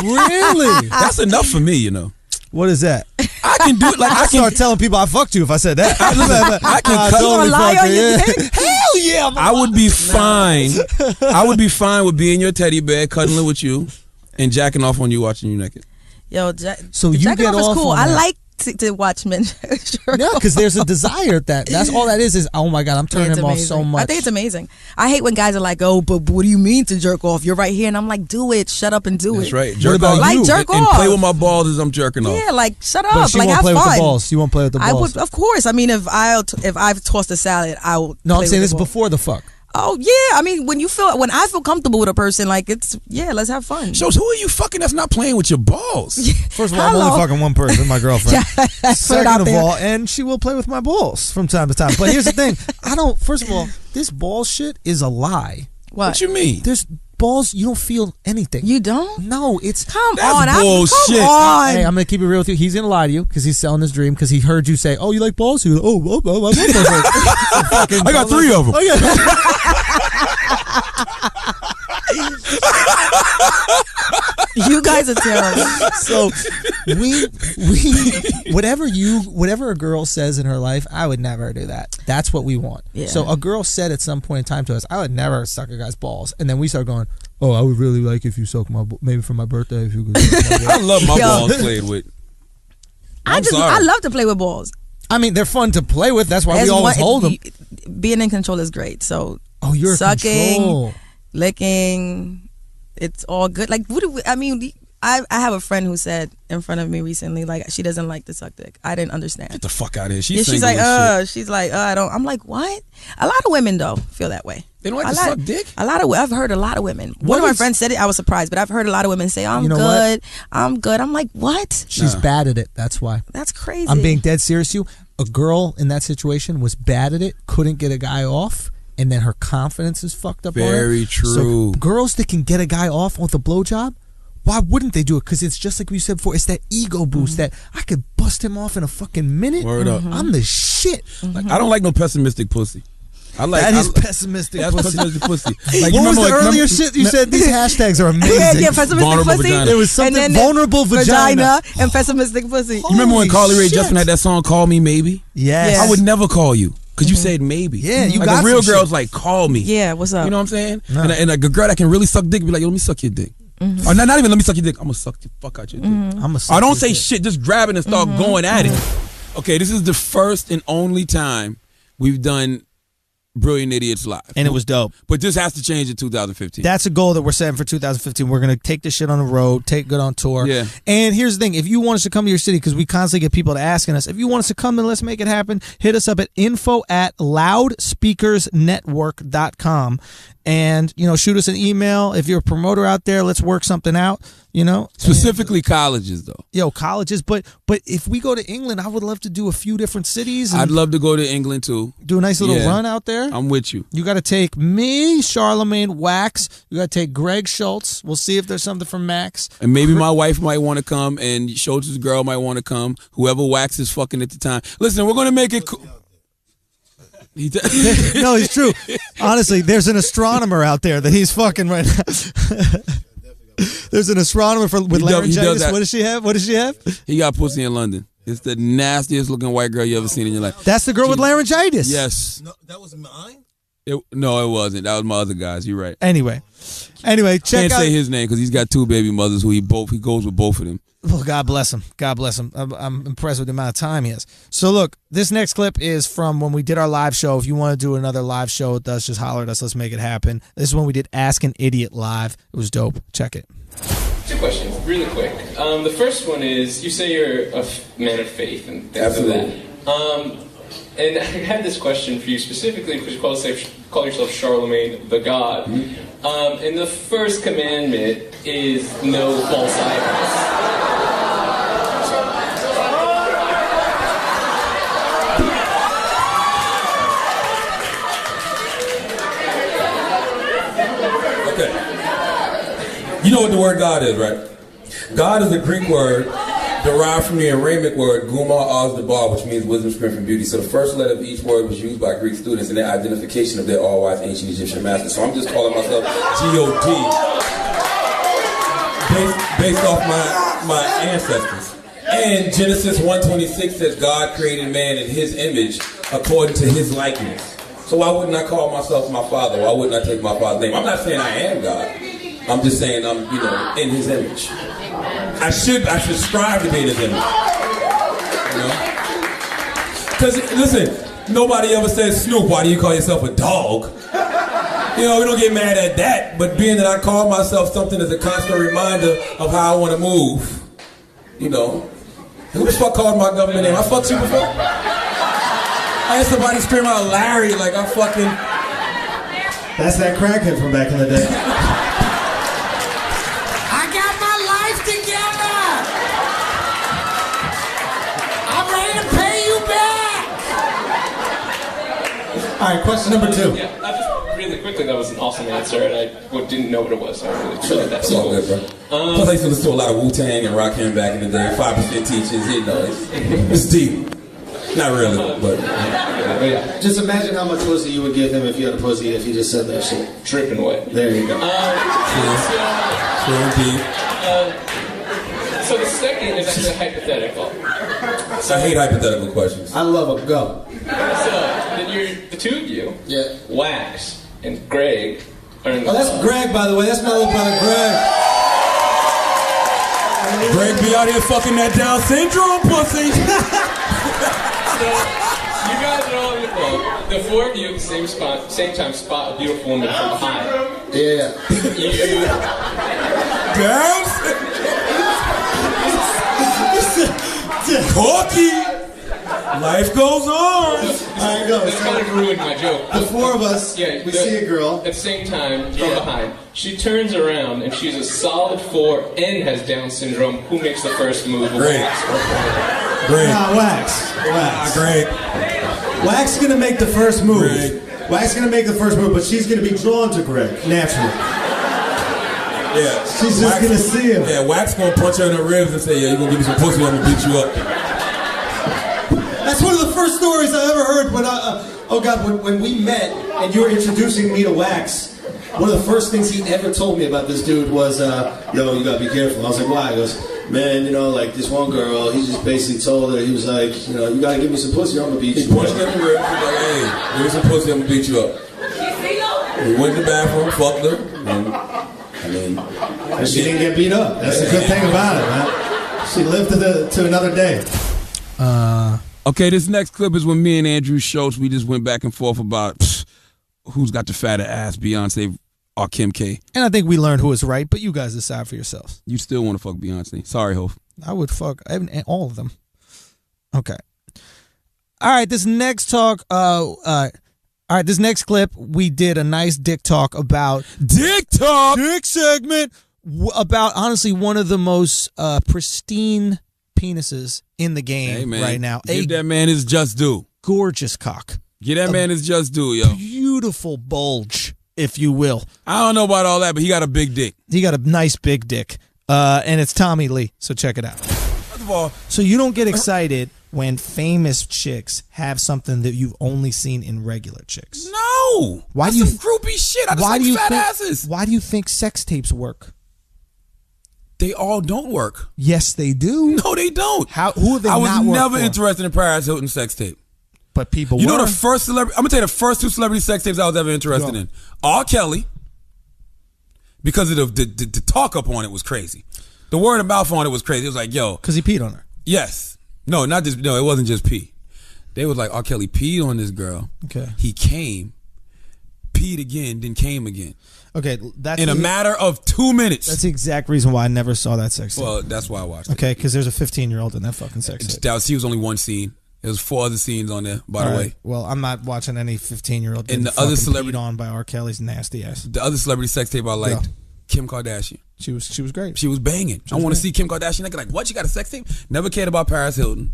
Really? That's enough for me, you know. What is that? I can do it. Like I can start telling people I fucked you if I said that. I can totally lie on your dick. Hell yeah! I would be fine. I would be fine with being your teddy bear, cuddling with you, and jacking off on you, watching you naked. Yo, so you jacking get off is off cool. on I that. like to watch men. Yeah, because there's a desire that's all that is oh my God, I'm turning him off so much. I think it's amazing. I hate when guys are like, oh, but what do you mean to jerk off? You're right here. And I'm like, do it. Shut up and do it. That's right. Jerk off. Like, jerk off. And play with my balls as I'm jerking off. Yeah, like, shut up. But she like, won't have play fun. with the balls. You won't play with the balls. I would, of course. I mean, if I've tossed a salad, I will. No, I'm saying this is before the fuck. Oh yeah, I mean when I feel comfortable with a person, like let's have fun. So who are you fucking that's not playing with your balls? First of all, I'm only fucking one person, my girlfriend. Second of all, and she will play with my balls from time to time. But here's the thing, first of all, this ball shit is a lie. What you mean? There's balls, you don't feel anything. You don't? No, it's come that's bullshit. Come on. Hey, I'm gonna keep it real with you. He's gonna lie to you because he's selling his dream because he heard you say, "Oh, you like balls?" He goes, I got 3 of them. You guys are terrible. So we whatever a girl says in her life, I would never do that. That's what we want. Yeah. So a girl said at some point in time to us, I would never suck a guy's balls, and then we start going, oh, I would really like if you suck maybe for my birthday if you could. I love my balls played with. I love to play with balls. I mean, they're fun to play with. That's why we always hold them. Being in control is great. So you're sucking, control. Licking, it's all good. Like, I have a friend who said in front of me recently, like, she doesn't like to suck dick. I didn't understand. Get the fuck out of here. She's like, I don't. I'm like, what? A lot of women though feel that way. They don't like to suck dick. I've heard a lot of women. One of my friends said it. I was surprised, but I've heard a lot of women say, I'm good. I'm good. I'm like, what? She's bad at it. That's why. That's crazy. I'm being dead serious to you. A girl in that situation was bad at it, couldn't get a guy off, and then her confidence is fucked up. Very true. So girls that can get a guy off with a blowjob, why wouldn't they do it? Because it's just like we said before, it's that ego boost that I could bust him off in a fucking minute. Word up. I'm the shit. Like, I don't like no pessimistic pussy. Pessimistic. That's pessimistic pussy. Like, what was the earlier shit you said? These hashtags are amazing. Yeah, pessimistic vulnerable pussy. Vagina. There was something vulnerable vagina and pessimistic pussy. You remember when Carly Rae Jepsen had that song "Call Me Maybe"? Yes. I would never call you because you said maybe. Yeah, you like got a real some girl's shit. like, call me. Yeah, what's up? You know what I'm saying? No. And a girl that can really suck dick be like, yo, let me suck your dick. Or not even let me suck your dick. I'm gonna suck the fuck out your dick. I don't say shit. Just grab it and start going at it. Okay, this is the first and only time we've done Brilliant Idiots live. And it was dope. But this has to change in 2015. That's a goal that we're setting for 2015. We're going to take this shit on the road, take good on tour. Yeah. And here's the thing. If you want us to come to your city, because we constantly get people asking us, if you want us to come and let's make it happen, hit us up at info@loudspeakersnetwork.com. And, shoot us an email. If you're a promoter out there, let's work something out, Specifically colleges, though. Colleges. But if we go to England, I would love to do a few different cities. I'd love to go to England, too. Do a nice little run out there. I'm with you. You got to take me, Charlamagne, Wax. You got to take Greg Schulz. We'll see if there's something from Max. And maybe my wife might want to come, and Schultz's girl might want to come. Whoever Wax is fucking at the time. Listen, we're going to make it cool. No, it's true. Honestly, there's an astronomer out there that he's fucking right now. There's an astronomer with laryngitis. What does she have? He got pussy in London. It's the nastiest looking white girl you ever seen in your life. That's the girl with laryngitis. Yes. No, that was mine? No, it wasn't. That was my other guys. You're right. Anyway, check Can't out. say his name because he's got 2 baby mothers who he goes with both of them. Well, God bless him. God bless him. I'm impressed with the amount of time he has. So look, this next clip is from when we did our live show. If you want to do another live show with us, just holler at us. Let's make it happen. This is when we did Ask an Idiot live. It was dope. Check it. 2 questions, really quick. The first one is, you say you're a man of faith and things like that. And I had this question for you specifically because you call yourself Charlamagne Tha God. And the first commandment is no false idols. know what the word God is, right? God is a Greek word derived from the Aramaic word guma oz debar, which means wisdom, strength, and beauty. So the first letter of each word was used by Greek students in their identification of their all-wise ancient Egyptian masters. So I'm just calling myself G-O-D based off my ancestors. And Genesis 1:26 says God created man in his image according to his likeness. So why wouldn't I call myself my father? Why wouldn't I take my father's name? I'm not saying I am God. I'm just saying I'm, in his image. I should strive to be in his image. Because, listen, nobody ever says, Snoop, why do you call yourself a dog? We don't get mad at that, but being that I call myself something as a constant reminder of how I want to move, Who the fuck called my government name? I fucked you before? I had somebody scream out Larry like I fucking... That's that crackhead from back in the day. I got my life together! I'm ready to pay you back! All right, question number 2. Yeah, just really quickly, that was an awesome answer, and I didn't know what it was. So I really appreciate that. It's all good, bro. Plus, I used to listen to a lot of Wu-Tang and Rakim back in the day. 5% teachers, it's deep. Not really, but yeah. Just imagine how much pussy you would give him if you had a pussy if you just said that shit. Dripping wet. There you go. So the second is actually hypothetical. I hate hypothetical questions. I love them. Go. So the two of you, Wax and Greg, are in the that's Greg, by the way. That's my little brother, Greg. Greg be out here fucking that Down syndrome pussy. So, you guys are all in the club. The four of you at the same time spot a beautiful woman from behind. Yeah. Corky. Life goes on. Alright, go. This kind of ruined my joke. The four of us, we see a girl. At the same time, from behind. She turns around and she's a solid 4 and has Down syndrome. Who makes the first move? Great. Nah, Wax. Great. Wax is gonna make the first move. Great. Wax is gonna make the first move, but she's gonna be drawn to Greg naturally. Yeah. She's just gonna see him. Yeah, Wax gonna punch her in the ribs and say, you gonna give me some pussy, I'm gonna beat you up. That's one of the first stories I ever heard when we met and you were introducing me to Wax. One of the first things he ever told me about this dude was, yo, you gotta be careful. I was like, why? He goes, man, like this one girl, he just basically told her, he was like, you gotta give me some pussy, I'm gonna beat you up. He punched her in the ribs, he was like, hey, give me some pussy, I'm gonna beat you up. We went to the bathroom, fucked her, and she didn't get beat up. That's the good thing about it, man. She lived to another day. Okay, this next clip is when me and Andrew Schulz, we just went back and forth about who's got the fatter ass, Beyonce or Kim K. And I think we learned who is right, but you guys decide for yourselves. You still want to fuck Beyonce. Sorry, Hope. I would fuck all of them. Okay. All right, this next talk, this next clip, we did a nice dick talk about... Dick talk! Dick segment! About, honestly, one of the most pristine penises in the game right now. Give that man his just due. Gorgeous cock. Give that man his just due, yo. Beautiful bulge, if you will. I don't know about all that, but he got a big dick. He got a nice big dick. And it's Tommy Lee, so check it out. First of all, so you don't get excited when famous chicks have something that you've only seen in regular chicks. No. Why That's do you some groupie shit. I just like fat asses. Why do you think sex tapes work? They all don't work. Yes, they do. No, they don't. Who are they? I was not never for? interested in Paris Hilton sex tape. But people, you know the first celebrity. I'm gonna tell you the first 2 celebrity sex tapes I was ever interested in. R. Kelly, because of the talk up on it was crazy. The word of mouth on it was crazy. It was like, yo, because he peed on her. Yes. No, it wasn't just pee. They was like, R. Kelly peed on this girl. Okay. He came, peed again, then came again. Okay, that's in a matter of 2 minutes. That's the exact reason why I never saw that sex tape. Well, that's why I watched it. Okay, because there's a 15-year-old in that fucking sex tape. He was only one scene. There was 4 other scenes on there, by the way. Well, I'm not watching any 15-year-old and the other celebrity on by R. Kelly's nasty ass. The other celebrity sex tape I liked, Kim Kardashian. She was great. She was banging. I want to see Kim Kardashian. Like, what? You got a sex tape? Never cared about Paris Hilton.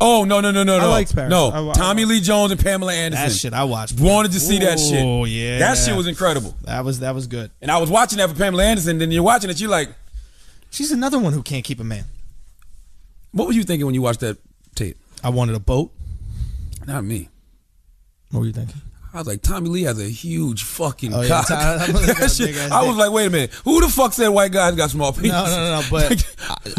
Oh no! I liked Paris. No, Tommy Lee Jones and Pamela Anderson. That shit I watched. Wanted to see that shit. Oh yeah, that shit was incredible. That was good. And I was watching that for Pamela Anderson. Then you're watching it, you're like, she's another one who can't keep a man. What were you thinking when you watched that tape? I wanted a boat. Not me. What were you thinking? I was like, Tommy Lee has a huge fucking cock. I was like, wait a minute. Who the fuck said white guys got small penis? No. But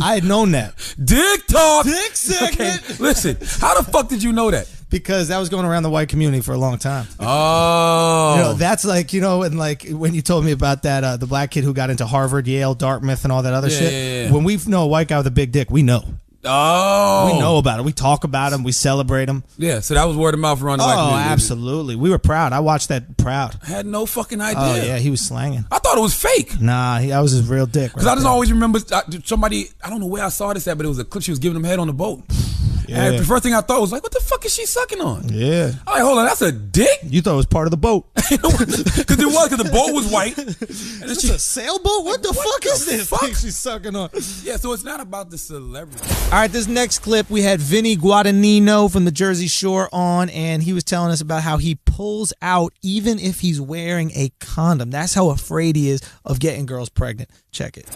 I had known that. Dick talk. Dick segment. Okay, listen, how the fuck did you know that? Because that was going around the white community for a long time. Oh. That's like, and like when you told me about that, the black kid who got into Harvard, Yale, Dartmouth, and all that other shit. Yeah. When we know a white guy with a big dick, we know. Oh. We know about it. We talk about him. We celebrate him. Yeah, so that was word of mouth around the white community. Oh, absolutely. We were proud. I watched that proud. I had no fucking idea. Oh, yeah, he was slanging. I thought it was fake. Nah, that was his real dick. Because I just always remember somebody, I don't know where I saw this at, but it was a clip she was giving him head on the boat. Yeah. And the first thing I thought was like, what the fuck is she sucking on? Yeah. I'm like, hold on, that's a dick? You thought it was part of the boat. Because the boat was white. And it's a sailboat? What the fuck is this thing she's sucking on? Yeah, so it's not about the celebrity. All right, this next clip, we had Vinny Guadagnino from the Jersey Shore on, and he was telling us about how he pulls out even if he's wearing a condom. That's how afraid he is of getting girls pregnant. Check it.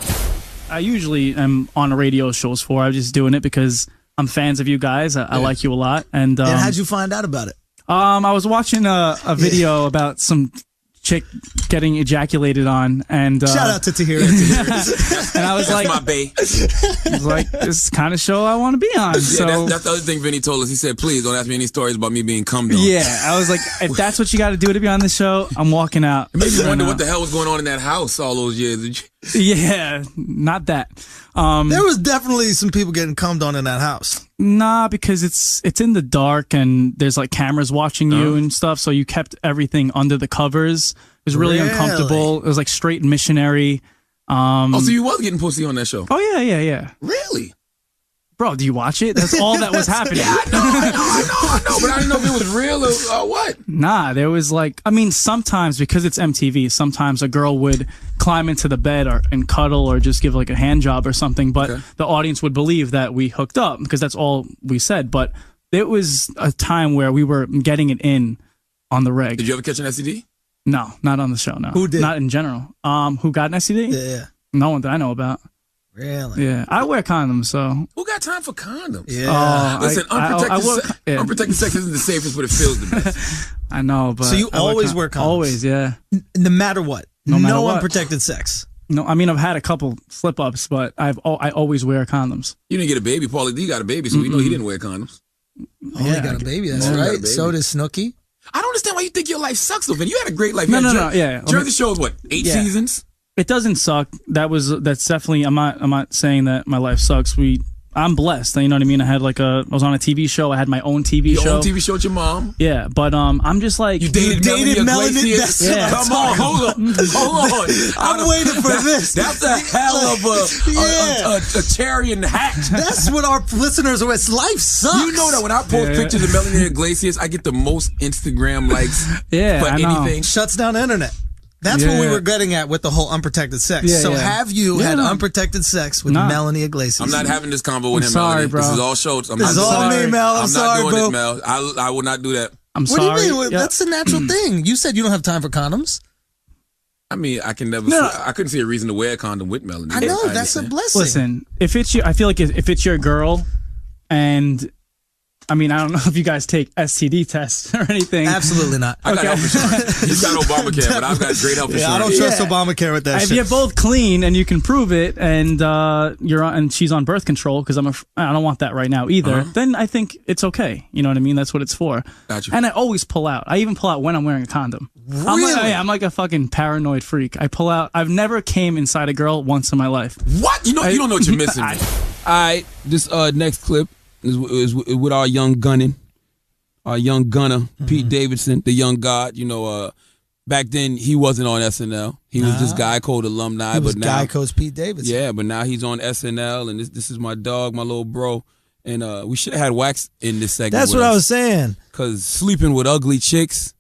I usually am on radio shows for. I'm just doing it because I'm fans of you guys. I like you a lot. And how'd you find out about it? I was watching a video about some chick getting ejaculated on, and shout out to Tahira. And I was like, my bae. I was like, this is the kind of show I want to be on. Yeah, so that's the other thing Vinny told us. He said, please don't ask me any stories about me being cummed on. Yeah, I was like, if that's what you got to do to be on this show, I'm walking out. It made me wonder what the hell was going on in that house all those years. Yeah, not that. There was definitely some people getting cummed on in that house. Nah, because it's in the dark and there's like cameras watching you and stuff, so you kept everything under the covers. It was really uncomfortable. It was like straight missionary. So you was getting pussy on that show? Oh yeah. Really? Bro, do you watch it? That's all that was happening. Yeah, I know, but I didn't know if it was real or what. Nah, there was like, I mean, sometimes, because it's MTV, sometimes a girl would climb into the bed and cuddle or just give like a hand job or something, but the audience would believe that we hooked up because that's all we said. But it was a time where we were getting it in on the reg. Did you ever catch an STD? No, not on the show, no. Who did? Not in general. Who got an STD? Yeah. No one that I know about. Really? Yeah, I wear condoms, so. Who got time for condoms? Yeah. Listen, unprotected sex isn't the safest, but it feels the best. I know, but so you always wear condoms? Always, yeah. No matter what? No matter what. Unprotected sex? No, I mean, I've had a couple slip-ups, but I always wear condoms. You didn't get a baby. Paulie D got a baby, so we know he didn't wear condoms. Oh, he got a baby. That's right. So did Snooki. I don't understand why you think your life sucks, though, Vin. You had a great life. No, yeah. Jersey Shore's what, 8 seasons? It doesn't suck. That's definitely. I'm not saying that my life sucks. I'm blessed. You know what I mean? I was on a TV show. I had my own TV show. Your own TV show with your mom? Yeah, but I'm just like, you dated Melanie Iglesias? Yeah. Come on, hold on. I'm waiting for this. That's a hell of a cherry in the hat. That's what our listeners are. Life sucks. You know that when I post pictures of Melanie Iglesias, I get the most Instagram likes for anything. Shuts down the internet. That's what we were getting at with the whole unprotected sex. Have you had unprotected sex with Melanie Iglesias? I'm not having this combo with him, sorry, Melanie. Bro. This is all shows. This is all me, Mel. I'm sorry, not doing bro. it, Mel. I will not do that. I'm sorry. What do you mean? That's the natural thing. You said you don't have time for condoms. I mean, I can never. I couldn't see a reason to wear a condom with Melanie. I know that's a blessing. Listen, if it's I feel like if it's your girl, and I mean, I don't know if you guys take STD tests or anything. Absolutely not. I got health insurance. He's got Obamacare, but I've got great health insurance. I don't trust Obamacare with that shit. If you're both clean and you can prove it, and and she's on birth control, because I don't want that right now either. Then I think it's okay. You know what I mean? That's what it's for. Gotcha. And I always pull out. I even pull out when I'm wearing a condom. Really? I'm like a fucking paranoid freak. I pull out. I've never came inside a girl once in my life. What? You don't know what you're missing. All right, this next clip is with our young gunner, Pete Davidson, the young god. You know, back then he wasn't on SNL. He was this Guy Code alumni. He was but now Guy Code's Pete Davidson. Yeah, but now he's on SNL, and this is my dog, my little bro. And we should have had Wax in this segment. That's what I was saying. Because sleeping with ugly chicks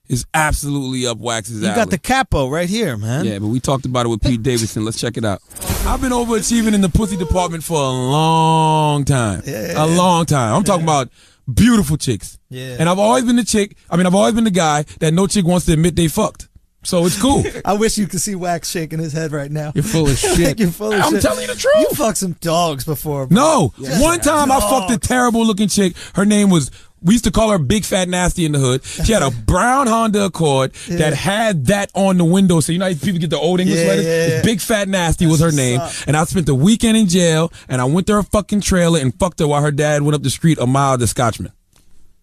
is absolutely up Wax's alley. You got the capo right here, man. Yeah, but we talked about it with Pete Davidson. Let's check it out. I've been overachieving in the pussy department for a long time. A long time. I'm talking about beautiful chicks. Yeah. And I've always been the guy that no chick wants to admit they fucked. So it's cool. I wish you could see Wax shaking his head right now. You're full of shit. You're full of I'm shit. telling you the truth. You fucked some dogs before, bro. No. One time I fucked a terrible looking chick. Her name was, we used to call her Big Fat Nasty in the hood. She had a brown Honda Accord that had that on the window. So you know how people get the old English letters? Big Fat Nasty was her name. And I spent the weekend in jail, and I went to her fucking trailer and fucked her while her dad went up the street a mile to Scotchman.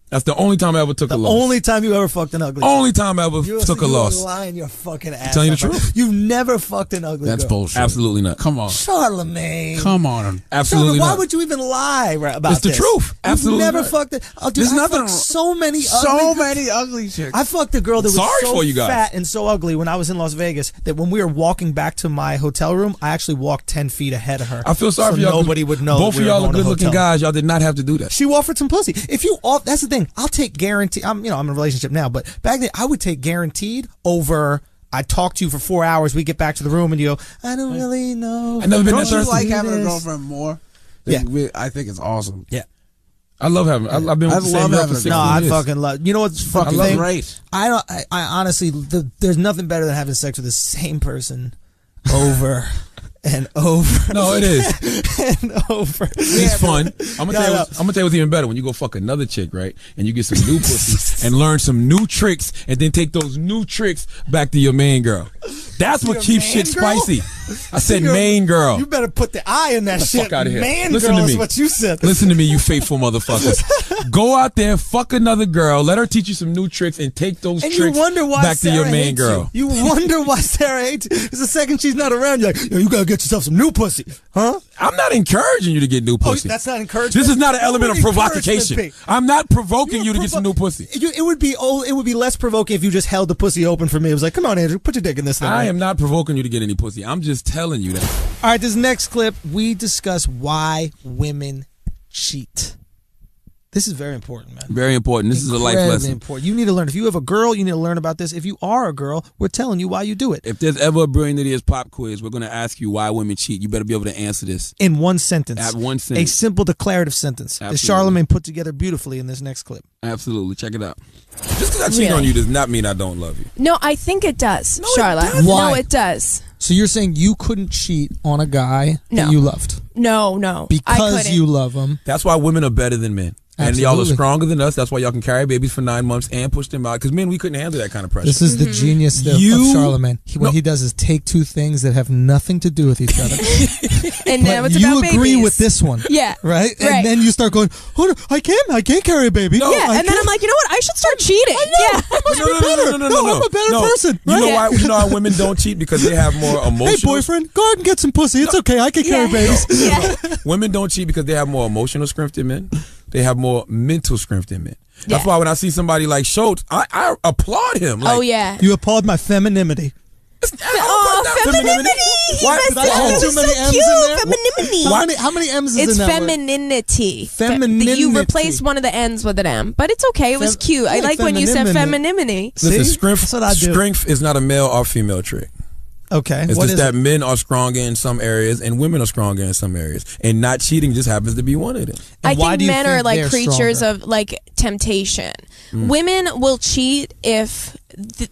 That's the only time I ever took a loss. The only time you ever fucked an ugly chick. Only time I ever took a loss. You're lying your fucking ass. Telling you the truth. You've never fucked an ugly girl. That's bullshit. Absolutely not. Come on. Charlamagne. Come on. Absolutely Why not. would you even lie about this? It's the truth. Absolutely You've never not. fucked it. Oh, dude, There's nothing fucked so many ugly chicks. I fucked a girl that was Sorry so for you guys. fat and so ugly when I was in Las Vegas that when we were walking back to my hotel room, I actually walked 10 feet ahead of her. I feel sorry so for y'all. Nobody would know. Both of y'all are good looking guys. Y'all did not have to do that. She offered some pussy. That's the thing. I'll take guarantee. I'm in a relationship now, but back then I would take guaranteed over. I talk to you for 4 hours. We get back to the room and you go, I don't really know. I never been that Don't you thirsty. like having a girlfriend more? Yeah. I think it's awesome. Yeah. I love having. I've been with the same girl for 6 years. No, I fucking love. You know what's fucking thing? Great. I honestly, there's nothing better than having sex with the same person over and over. No, it is. And over. It's fun. I'm gonna tell you what's even better. When you go fuck another chick, right, and you get some new pussy and learn some new tricks, and then take those new tricks back to your main girl. That's what keeps shit spicy. I said main girl. You better put the I in that Get the shit. fuck out of here. Man Listen girl to me. is what you said. Listen to me, you faithful motherfuckers. Go out there, fuck another girl, let her teach you some new tricks, and take those And tricks you wonder why back Sarah to your main hates girl. You wonder why Sarah hates you. Because the second she's not around, you're like, yo, you gotta get yourself some new pussy. Huh? I'm not encouraging you to get new pussy. That's not encouragement. This is not an element of What would provocation. encouragement be? I'm not provoking you to get some new pussy. It would be less provoking if you just held the pussy open for me. It was like, come on, Andrew, put your dick in this thing. I am not provoking you to get any pussy. I'm just telling you that. All right, this next clip, we discuss why women cheat. This is very important, man. Very important. This is a life Incredibly lesson. important. You need to learn. If you have a girl, you need to learn about this. If you are a girl, we're telling you why you do it. If there's ever a Brilliant Idiots pop quiz, we're going to ask you why women cheat. You better be able to answer this. In one sentence. At one sentence. A simple declarative sentence. That Absolutely. Charlamagne put together beautifully in this next clip. Absolutely. Check it out. Just because I cheat on you does not mean I don't love you. No, I think it does, No, Charla. it doesn't. Why? No, it does. So you're saying you couldn't cheat on a guy No. that you loved? No. I Because couldn't. you love him. That's why women are better than men. And y'all are Absolutely. stronger than us. That's why y'all can carry babies for 9 months and push them out. Because men, we couldn't handle that kind of pressure. This is the genius of Charlamagne. What he does is take two things that have nothing to do with each other. And now it's you about agree babies. with this one. Yeah. Right? And Right. then you start going, oh, no, I can't carry a baby. Yeah, and then I'm like, you know what? I should start cheating. Yeah. I must be better. No, I'm a better person. You know Right? why? You know why women don't cheat? Because they have more emotional. Hey, boyfriend, go ahead and get some pussy. It's okay. I can carry babies. Women don't cheat because they have more emotional strength than men. They have more mental strength than men. That's why when I see somebody like Schulz, I applaud him. Like, Oh, yeah. You applaud my femininity. Femininity. Why? Did I have too many M's in there? Femininity. How many M's is It's in that word? femininity. Femininity. You replaced one of the N's with an M, but it's okay. It was cute. I like when you said femininity. Listen, See? strength, That's what I do. strength is not a male or female trait. Okay. It's What just is that it? men are stronger in some areas and women are stronger in some areas. And not cheating just happens to be one of them. I why think do you men think are like they're creatures stronger? of like temptation. Women will cheat if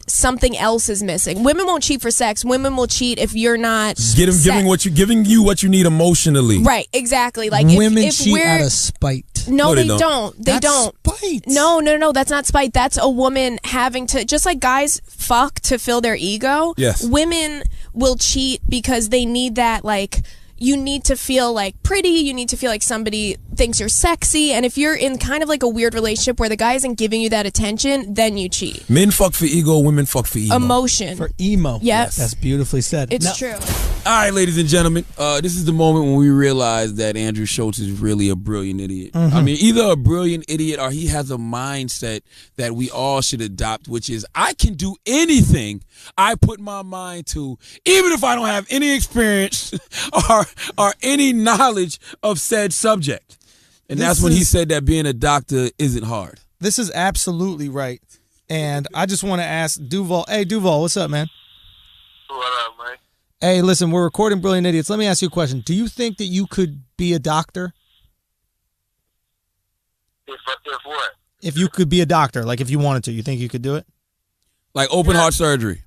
something else is missing. Women won't cheat for sex. Women will cheat if you're not Giving you what you need emotionally. right. Exactly. Like Women if cheat we're out of spite. no, they they don't. don't. They That's don't. spite. No. That's not spite. That's a woman having to, just like guys fuck to fill their ego. Yes. Women will cheat because they need that, like, you need to feel like pretty. You need to feel like somebody thinks you're sexy. And if you're in kind of like a weird relationship where the guy isn't giving you that attention, then you cheat. Men fuck for ego, women fuck for emo. Emotion. For emo. Yes. That's beautifully said. It's Now- true. All right, ladies and gentlemen, this is the moment when we realize that Andrew Schulz is really a brilliant idiot. I mean, either a brilliant idiot or he has a mindset that we all should adopt, which is, I can do anything I put my mind to, even if I don't have any experience or any knowledge of said subject. And that's when he said that being a doctor isn't hard. This is absolutely right. And I just want to ask Duval. Hey, Duval, what's up, man? What up, man? Hey, listen, we're recording Brilliant Idiots. Let me ask you a question. Do you think that you could be a doctor? If what? If you could be a doctor, like if you wanted to, you think you could do it? Like open heart surgery?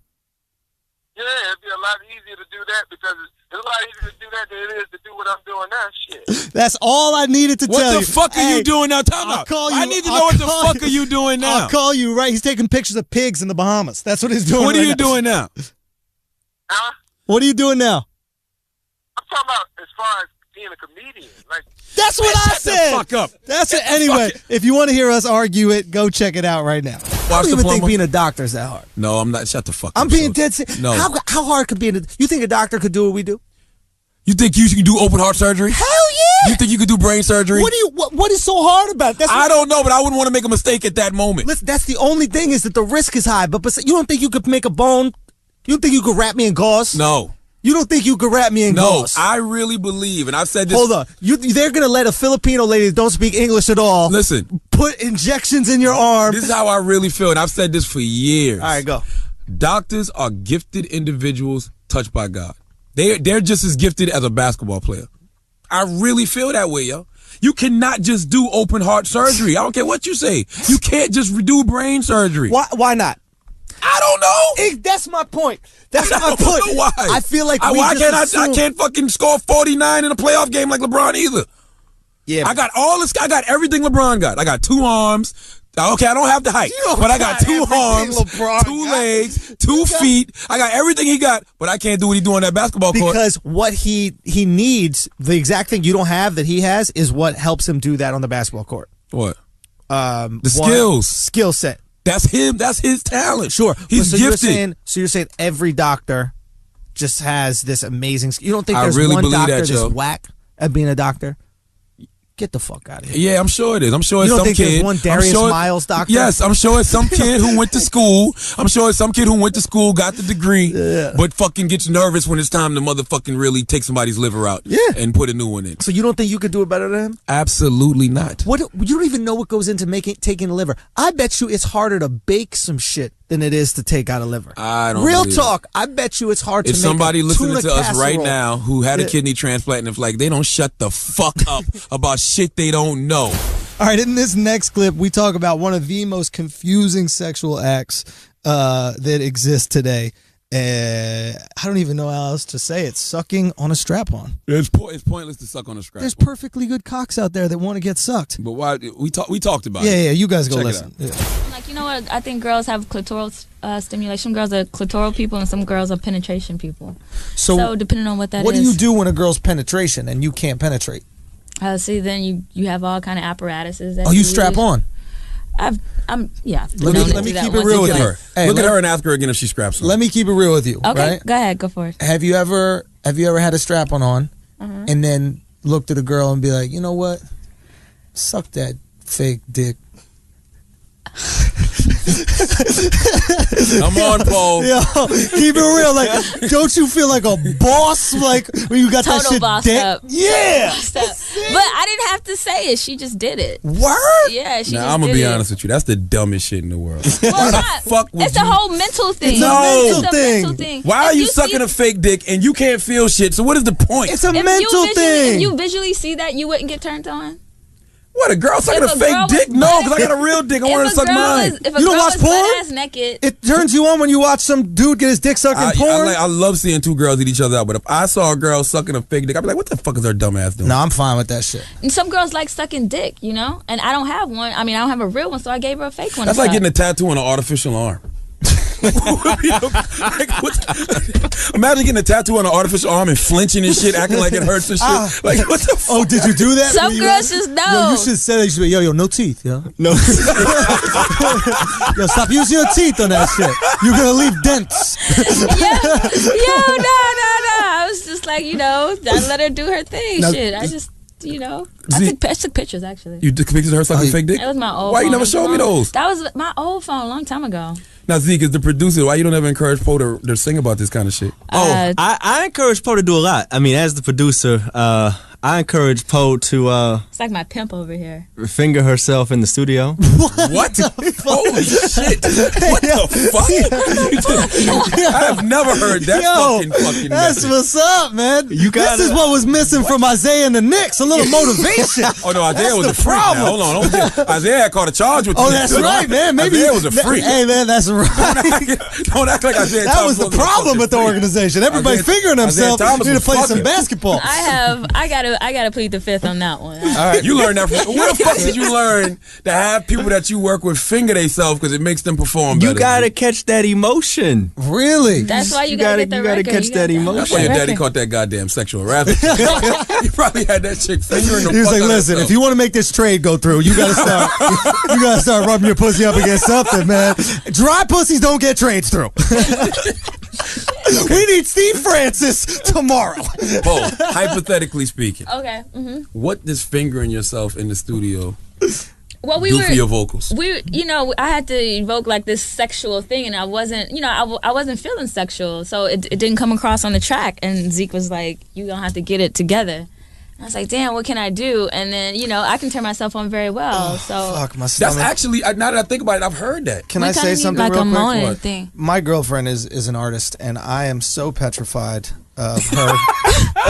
Yeah, it'd be a lot easier to do that because it's a lot easier to do that than it is to do what I'm doing now. Shit. That's all I needed to tell you. What the fuck are you doing now? Time out. I need to know what the fuck are you doing now? I'll call you, right? He's taking pictures of pigs in the Bahamas. That's what he's doing. What are you doing now? Huh? What are you doing now? I'm talking about as far as being a comedian. Like, that's what I said. Shut the fuck up. That's it. Anyway, if you want to hear us argue it, go check it out right now. I don't even think being a doctor is that hard. No, I'm not. Shut the fuck up. I'm being dead serious. No. How hard could being you think a doctor could do what we do? You think you can do open heart surgery? Hell yeah! You think you could do brain surgery? What is so hard about it? I don't know, but I wouldn't want to make a mistake at that moment. Listen, that's the only thing is that the risk is high. But you don't think you could make a bone? You don't think you could wrap me in gauze? No. You don't think you could wrap me in gauze? No, I really believe, and I've said this. Hold on. They're going to let a Filipino lady that don't speak English at all put injections in your arm. This is how I really feel, and I've said this for years. All right, go. Doctors are gifted individuals touched by God. They're just as gifted as a basketball player. I really feel that way, yo. You cannot just do open heart surgery. I don't care what you say. You can't just do brain surgery. Why not? I don't know. That's my point. That's my point. I don't know why. I feel like I can't fucking score 49 in a playoff game like LeBron either. Yeah, I got all this. I got everything LeBron got. I got 2 arms. Okay, I don't have the height, but I got 2 arms, 2 legs, 2 feet. I got everything he got, but I can't do what he do on that basketball court. Because what he needs, the exact thing you don't have that he has, is what helps him do that on the basketball court. What? The skill set. That's him. That's his talent. Sure, he's gifted. You're saying every doctor just has this amazing. You don't think there's really one doctor that's whack at being a doctor? Get the fuck out of here. Yeah, I'm sure it is. I'm sure it's some kid. There's one Darius Miles doctor? Yes, I'm sure it's some kid who went to school. I'm sure it's some kid who went to school, got the degree, but fucking gets nervous when it's time to motherfucking really take somebody's liver out and put a new one in. So you don't think you could do it better than him? Absolutely not. You don't even know what goes into taking a liver. I bet you it's harder to bake some shit than it is to take out a liver. I don't Real talk. I bet you it's hard to make a tuna somebody listening to us right casserole. now who had a kidney transplant and if like they don't shut the fuck up about shit they don't know. All right, in this next clip, we talk about one of the most confusing sexual acts that exists today. I don't even know how else to say it. Sucking on a strap-on. It's pointless to suck on a strap-on. There's perfectly good cocks out there that want to get sucked. But why we talked about it. Yeah, you guys go Check listen. Like, you know what? I think girls have clitoral stimulation. Girls are clitoral people, and some girls are penetration people. So depending on what that is. What do you do when a girl's penetration and you can't penetrate? See, then you have all kind of apparatuses. That you strap on. Let me keep it real with her. Hey, look at her and ask her again if she straps on. Let me keep it real with you. Okay, right? Go ahead, go for it. Have you ever had a strap on and then looked at a girl and be like, you know what? Suck that fake dick. Come on, Paul. Yo, keep it real. Like, don't you feel like a boss? Like when you got Total that shit boss dead? up. Yeah. Bossed up. But I didn't have to say it. She just did it. Word? Yeah, she just I'm gonna did be it. honest with you. That's the dumbest shit in the world. Well, not. Fuck with It's a whole mental thing. It's a mental mental thing. Why are you sucking a fake dick and you can't feel shit? So what is the point? It's a mental thing. If you visually see that, you wouldn't get turned on. What, a girl sucking a fake dick? No, because I got a real dick. I want to suck mine. If a You don't girl watch was porn? butt-ass naked, It turns you on when you watch some dude get his dick sucked in porn? I love seeing 2 girls eat each other out, but if I saw a girl sucking a fake dick, I'd be like, what the fuck is her dumb ass doing? No, I'm fine with that shit. and some girls like sucking dick, you know? And I don't have one. I mean, I don't have a real one, so I gave her a fake one. That's like getting a tattoo on an artificial arm. Imagine getting a tattoo on an artificial arm and flinching and shit, acting like it hurts and shit. Like, what the fuck? Oh, did you do that? Some girls just know. Yo, you should say that. You should be, yo, no teeth, yo. No. Yo, stop using your teeth on that shit. You're going to leave dents. No. I was just like, you know, I let her do her thing. Now, shit, I just, you know, I took pictures, actually. You took pictures of her sucking fake dick? That was my old Why phone. you never showed me those? That was my old phone a long time ago. Now, Zeke, as the producer, why you don't ever encourage Poe to sing about this kind of shit? I encourage Poe to do a lot. I mean, as the producer, I encourage Poe to It's like my pimp over here. finger herself in the studio. What? Holy shit! What the fuck? I have never heard that fucking That's message. what's up, man. This is what was missing from Isaiah and the Knicks. A little motivation. Oh no, Isaiah That's was the a freak. problem. Now, hold on, don't get, Isaiah had caught a charge with. Oh, that's right, man. Maybe Isaiah was a freak. Hey, man, that's right. Don't act like Isaiah. That was the problem with the organization. Everybody fingering themselves. Need to play some basketball. I gotta plead the fifth on that one. All right, you learned that from where the fuck did you learn to have people that you work with finger themselves because it makes them perform better? You gotta catch that emotion. Really? That's why you gotta get the record. catch that emotion. That's why your daddy caught that goddamn sexual harassment. He probably had that chick fingering the He was fuck like, out listen, herself. if you want to make this trade go through, you gotta start rubbing your pussy up against something, man. Dry pussies don't get trades through. We need Steve Francis tomorrow. Oh, hypothetically speaking, Okay. what does fingering yourself in the studio Well, do for your vocals? I had to evoke like this sexual thing, and I wasn't, I wasn't feeling sexual, so it didn't come across on the track. And Zeke was like, "You gonna have to get it together." And I was like, "Damn, what can I do?" And then, I can turn myself on very well. So Fuck my stomach. That's actually, now that I think about it, I've heard that. Can I say something like real a quick? moaning thing. My girlfriend is an artist, and I am so petrified of her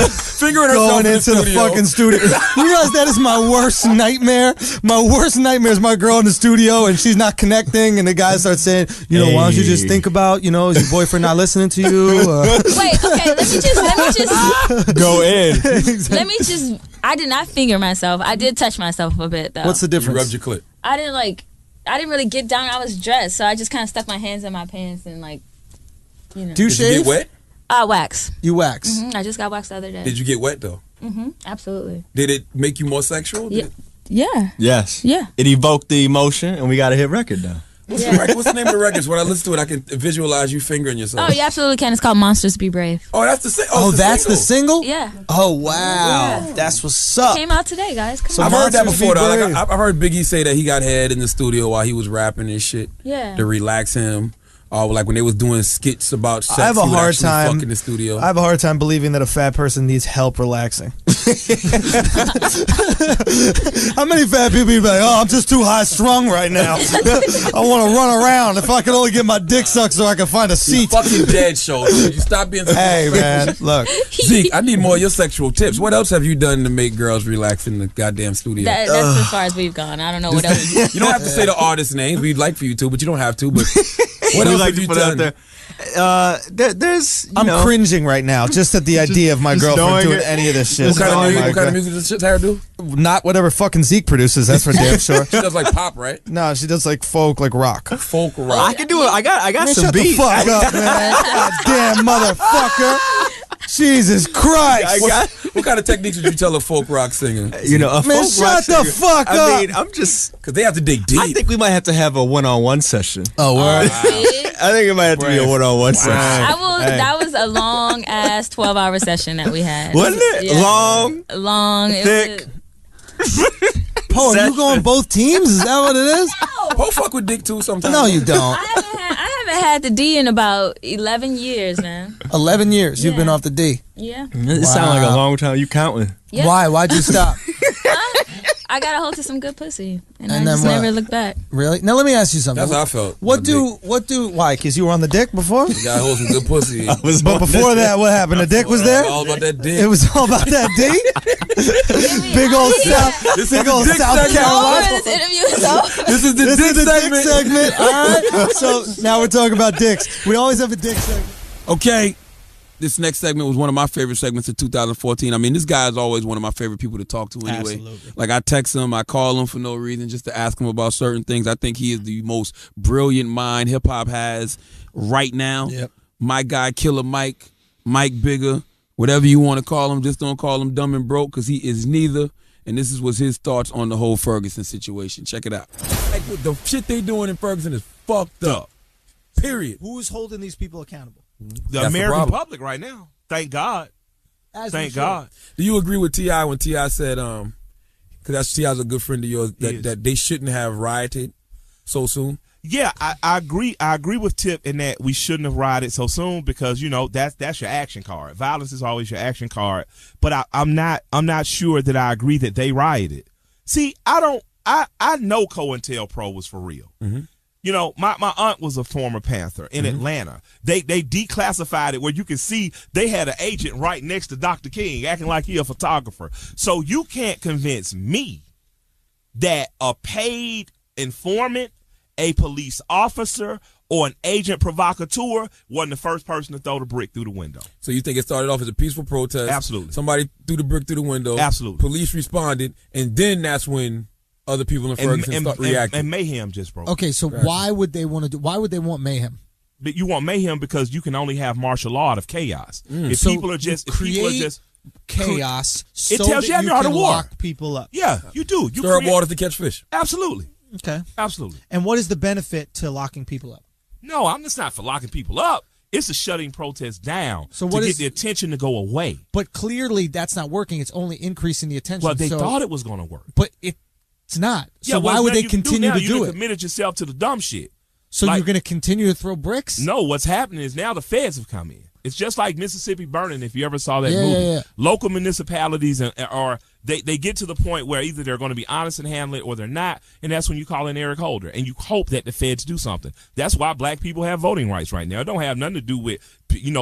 fingering herself going in into the studio. fucking studio. You realize that is my worst nightmare? My worst nightmare is my girl in the studio and she's not connecting, and the guy starts saying, why don't you just think about, is your boyfriend not listening to you? Wait, okay, let me just go in. Let me just. I did not finger myself. I did touch myself a bit though. What's the difference? You rubbed your clit. I didn't really get down. I was dressed, so I just kind of stuck my hands in my pants and Do you Did shave? you get wet? Wax. You wax. I just got waxed the other day. Did you get wet though? Absolutely. Did it make you more sexual? Yeah. Yeah. Yes. Yeah. It evoked the emotion, and we got to hit record now. What's the name of the record? When I listen to it, I can visualize you fingering yourself. Oh, you absolutely can. It's called Monsters Be Brave. Oh, that's the single. Oh, that's the single? Yeah. Oh, wow. Yeah. That's what's up. Came out today, guys. Come So on. I've heard that Monsters before Be though. Brave. Like, I've heard Biggie say that he got head in the studio while he was rapping and shit. Yeah. To relax him. Like when they was doing skits about sex, I have a he would hard actually time fuck in the studio. I have a hard time believing that a fat person needs help relaxing. How many fat people be like, I'm just too high strung right now. I want to run around. If I could only get my dick sucked so I can find a seat. You fucking dead show. You stop being so Hey man, look. Zeke, I need more of your sexual tips. What else have you done to make girls relax in the goddamn studio? That's as far as we've gone. I don't know what else. You don't have to say the artist names. We'd like for you to, but you don't have to. But what else have you done? There's, I'm cringing right now just at the idea of my girlfriend doing any of this shit. What kind of music does this hair do? Not whatever fucking Zeke produces. That's for damn sure. She does like pop, right? No, she does like folk, like rock. Folk rock. I can do it. I got Man, some shut beats. the fuck up, man. God damn motherfucker. Jesus Christ. What kind of techniques would you tell a folk rock singer? A folk rock shut the singer. fuck up. I mean, I'm just because they have to dig deep. I think we might have to have a one-on-one session. Oh, word. I think it might have to be a one-on-one session. That was a long ass 12-hour session that we had. Wasn't it? Yeah. Long, thick. Poe, are you going both teams? Is that what it is? Poe fuck with dick too sometimes. No, you don't. I haven't had the D in about 11 years, man. 11 years you've been off the D. Yeah. It sounds like a long time. You counting? Yeah. Why? Why'd you stop? I got a hold to some good pussy, and I then just what? never looked back. Really? Now let me ask you something. That's how I felt. Why? Because you were on the dick before? You got hold some good pussy. But before that, what happened? The dick was there? All about that dick. It was all about that dick? Big old South Carolina. This is the dick segment. All right. So now we're talking about dicks. We always have a dick segment. Okay. This next segment was one of my favorite segments of 2014. I mean, this guy is always one of my favorite people to talk to anyway. Absolutely. Like, I text him, I call him for no reason just to ask him about certain things. I think he is the most brilliant mind hip-hop has right now. Yep. My guy, Killer Mike, Mike Bigger, whatever you want to call him, just don't call him dumb and broke because he is neither. And this was his thoughts on the whole Ferguson situation. Check it out. Like, the shit they doing in Ferguson is fucked up. Period. Who is holding these people accountable? The That's American public right now. Thank God. Thank God. Do you agree with T.I. when T.I. said, because T.I.'s a good friend of yours, that they shouldn't have rioted so soon? Yeah, I agree. I agree with Tip in that we shouldn't have rioted so soon because that's your action card. Violence is always your action card. But I'm not sure that I agree that they rioted. See, I know COINTELPRO was for real. Mm-hmm. My aunt was a former Panther in Atlanta. They declassified it where you can see they had an agent right next to Dr. King acting like he a photographer. So you can't convince me that a paid informant, a police officer, or an agent provocateur wasn't the first person to throw the brick through the window. So you think it started off as a peaceful protest? Absolutely. Somebody threw the brick through the window. Absolutely. Police responded, and then that's when other people in Ferguson start reacting. And mayhem just broke. Okay, so why would they want mayhem? But you want mayhem because you can only have martial law out of chaos. If So people are just chaos, it so tells you how to war. Lock people up. Yeah, you do. You stir up water to catch fish. Absolutely. Okay. Absolutely. And what is the benefit to locking people up? No, I'm just not for locking people up. It's a shutting protests down to get the attention to go away. But clearly that's not working. It's only increasing the attention. Well, they thought it was going to work. But it's not. So why would they continue to do it? You committed yourself to the dumb shit. So you're going to continue to throw bricks? No, what's happening is now the feds have come in. It's just like Mississippi Burning, if you ever saw that movie. Yeah. Local municipalities they get to the point where either they're going to be honest and handle it or they're not, and that's when you call in Eric Holder, and you hope that the feds do something. That's why black people have voting rights right now. It don't have nothing to do with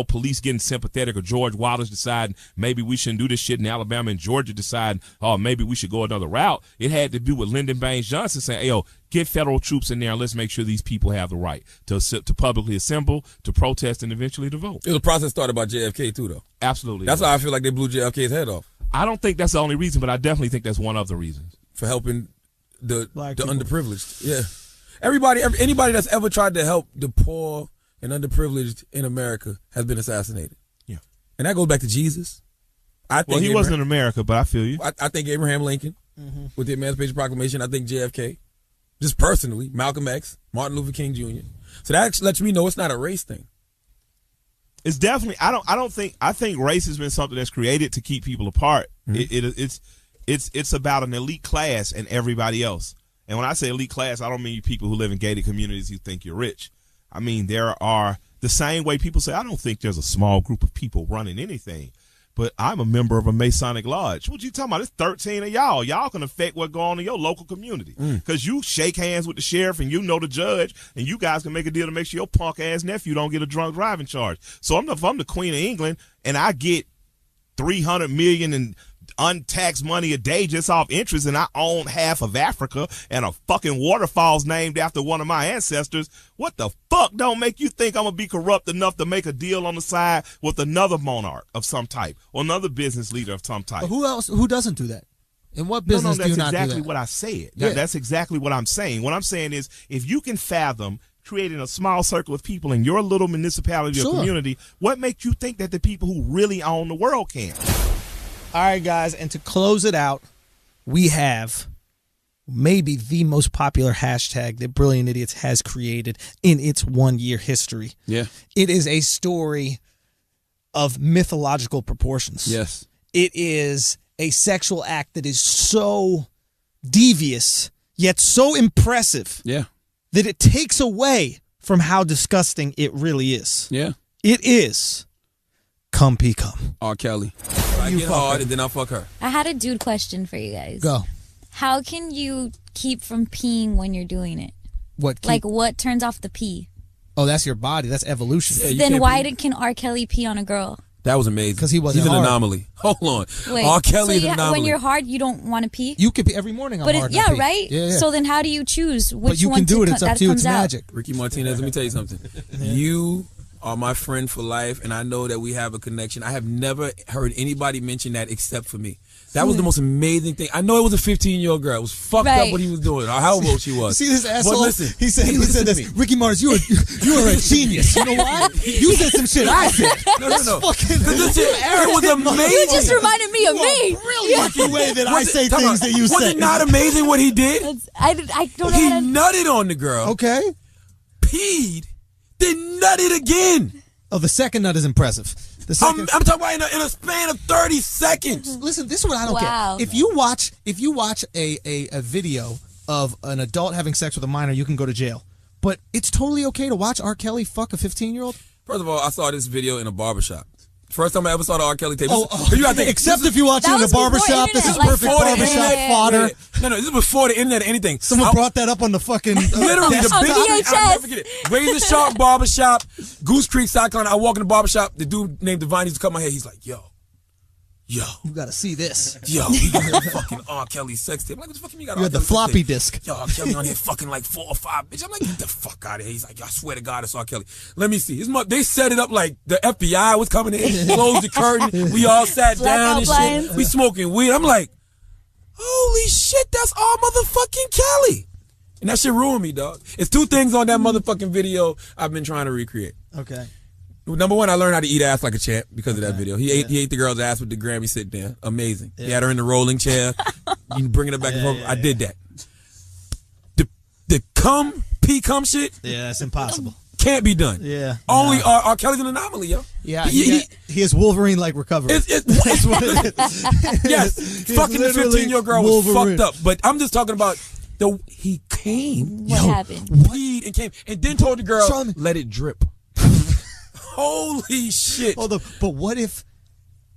police getting sympathetic or George Wallace deciding maybe we shouldn't do this shit in Alabama and Georgia deciding, oh, maybe we should go another route. It had to do with Lyndon Baines Johnson saying, hey, yo, get federal troops in there and let's make sure these people have the right to publicly assemble, to protest, and eventually to vote. It was a process started by JFK too, though. Absolutely. That's why I feel like they blew JFK's head off. I don't think that's the only reason, but I definitely think that's one of the reasons. For helping the underprivileged. Yeah. Anybody that's ever tried to help the poor and underprivileged in America has been assassinated. Yeah. And that goes back to Jesus. He wasn't in America, but I feel you. I think Abraham Lincoln with the Emancipation Proclamation. I think JFK. Just personally, Malcolm X, Martin Luther King Jr. So that lets me know it's not a race thing. It's definitely. I think race has been something that's created to keep people apart. It's about an elite class and everybody else. And when I say elite class, I don't mean you people who live in gated communities who think you're rich. I mean there are the same way people say I don't think there's a small group of people running anything. But I'm a member of a Masonic lodge. What you talking about? It's 13 of y'all. Y'all can affect what's going on in your local community. Because you shake hands with the sheriff and you know the judge, and you guys can make a deal to make sure your punk-ass nephew don't get a drunk driving charge. So if I'm the Queen of England and I get $300 million in untaxed money a day just off interest, and I own half of Africa and a fucking waterfall's named after one of my ancestors, what the fuck don't make you think I'm gonna be corrupt enough to make a deal on the side with another monarch of some type or another business leader of some type? But who doesn't do that? In what business do you not do that? That's exactly what I said. Yeah. That's exactly what I'm saying. What I'm saying is if you can fathom creating a small circle of people in your little municipality or community, what makes you think that the people who really own the world can? All right, guys, and to close it out, we have maybe the most popular hashtag that Brilliant Idiots has created in its 1-year history. Yeah. It is a story of mythological proportions. Yes. It is a sexual act that is so devious, yet so impressive. Yeah. That it takes away from how disgusting it really is. Yeah. It is Come Pee Come. R. Kelly. I get hard and then I fuck her. I had a dude question for you guys. Go. How can you keep from peeing when you're doing it? What turns off the pee? Oh, that's your body. That's evolution. Yeah, then why can R. Kelly pee on a girl? That was amazing. Because he wasn't He's an hard. anomaly. Hold on. Wait, R. Kelly is an anomaly. When you're hard, you don't want to pee? You could pee every morning. I'm hard. Yeah, pee. right? Yeah. So then how do you choose which one But you can do it. It's up to you. It's magic. Ricky Martinez, let me tell you something. You are my friend for life, and I know that we have a connection. I have never heard anybody mention that except for me. That was the most amazing thing. I know it was a 15-year-old girl. It was fucked up what he was doing, or how old she was. See this asshole? But listen, he said this. Ricky Martinez, you are a genius. You know why? You said some shit I said. No. It was amazing. You just reminded me of me. Brilliant the way that I say things that you say. Was it not amazing what he did? I don't know. He nutted on the girl. Okay. Peed. Then nutted again. Oh, the second nut is impressive. I'm talking about in a span of 30 seconds. Listen, this is what I don't get. If you watch a video of an adult having sex with a minor, you can go to jail. but it's totally okay to watch R. Kelly fuck a 15-year-old? First of all, I saw this video in a barbershop. First time I ever saw the R. Kelly tape. You gotta think, except if you watch it in a barbershop, this is perfect barbershop fodder. No, this is before the internet or anything. Someone brought that up on the fucking literally the big. I'll never forget it. Razor Sharp barbershop, Goose Creek, South Carolina. I walk in the barbershop. The dude named Divine used to cut my hair. He's like, yo, you gotta see this. Yo, he got a fucking R. Kelly sex tape. I'm like, what the fuck you got? You had the floppy disk. Yo, R. Kelly on here fucking like 4 or 5 bitches. I'm like, get the fuck out of here. He's like, yo, I swear to God, it's R. Kelly. Let me see. They set it up like the FBI was coming in, closed the curtain. We all sat down and shit. We smoking weed. I'm like, holy shit, that's R. motherfucking Kelly. And that shit ruined me, dog. It's 2 things on that motherfucking video I've been trying to recreate. Okay. Number 1, I learned how to eat ass like a champ because of that video. He ate the girl's ass with the Grammy sit down. Amazing. Yeah. He had her in the rolling chair. You bringing her back and forth. I did that. The cum shit. Yeah, it's impossible. Can't be done. Yeah. Only R. Kelly's an anomaly, yo. Yeah. He has Wolverine-like recovery. That's what it is. Yes. Fucking the 15-year-old girl was fucked up. But I'm just talking about he came. What happened? Weed and came and then told the girl, let it drip. Holy shit. Hold up, but what if,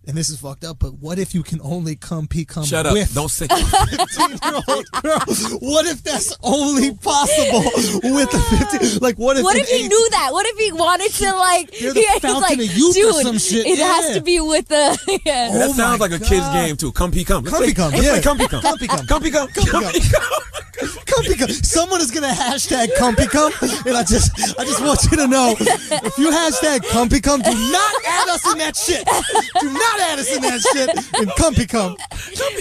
and this is fucked up, but what if you can only cum Shut up. with Don't say 15-year-old girl? What if that's only possible with a 15? Like, what if he knew that? What if he wanted to, like, you're the fountain of youth dude, or some shit? It has to be with the, yeah. That sounds like a kid's game, too. Cum. Let's play Cumpy. Someone is gonna hashtag Cumpy Cum, and I just want you to know, if you hashtag Cumpy Cum, do not add us in that shit. Do not add us in that shit in Cumpy Cum.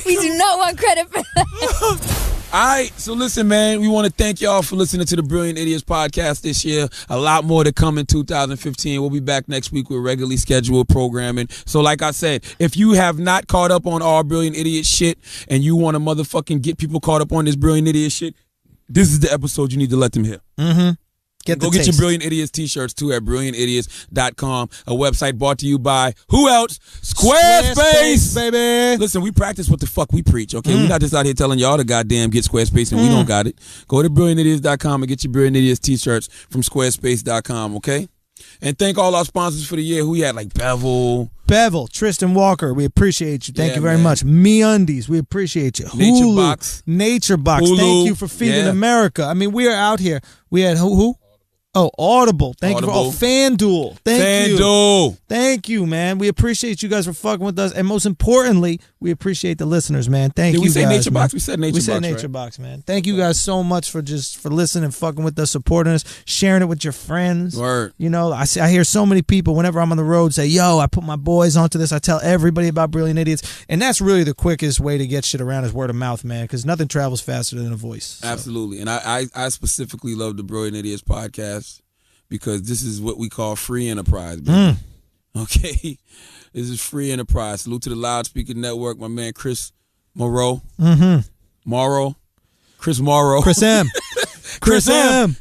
We do not want credit for that. All right, so listen, man, we want to thank y'all for listening to the Brilliant Idiots podcast this year. A lot more to come in 2015. We'll be back next week with regularly scheduled programming. So like I said, if you have not caught up on our Brilliant Idiot shit and you want to motherfucking get people caught up on this Brilliant Idiot shit, this is the episode you need to let them hear. Mm-hmm. Go get your Brilliant Idiots t-shirts too at brilliantidiots.com, a website brought to you by who else? Squarespace, baby. Listen, we practice what the fuck we preach, okay? We're not just out here telling y'all to goddamn get Squarespace and we don't got it. Go to brilliantidiots.com and get your Brilliant Idiots t-shirts from squarespace.com, okay? And thank all our sponsors for the year. Who we had, like Bevel, Tristan Walker, we appreciate you. Thank you very much. MeUndies, we appreciate you. Nature Box. Hulu. Thank you for feeding America. I mean, we are out here. We had who? Oh, Audible. Thank you. FanDuel. Thank you, man. We appreciate you guys for fucking with us. And most importantly, we appreciate the listeners, man. Thank you guys. Did we say Nature man. Box? We said Nature Box. We said Nature Box, man. Thank you guys so much for listening and fucking with us, supporting us, sharing it with your friends. Word. You know, I hear so many people whenever I'm on the road say, yo, I put my boys onto this. I tell everybody about Brilliant Idiots. And that's really the quickest way to get shit around is word of mouth, man, because nothing travels faster than a voice. So. Absolutely. And I specifically love the Brilliant Idiots podcast because this is what we call free enterprise, baby. Okay? This is free enterprise. Salute to the Loudspeaker Network, my man Chris Morrow. Chris Morrow. Chris M. Chris M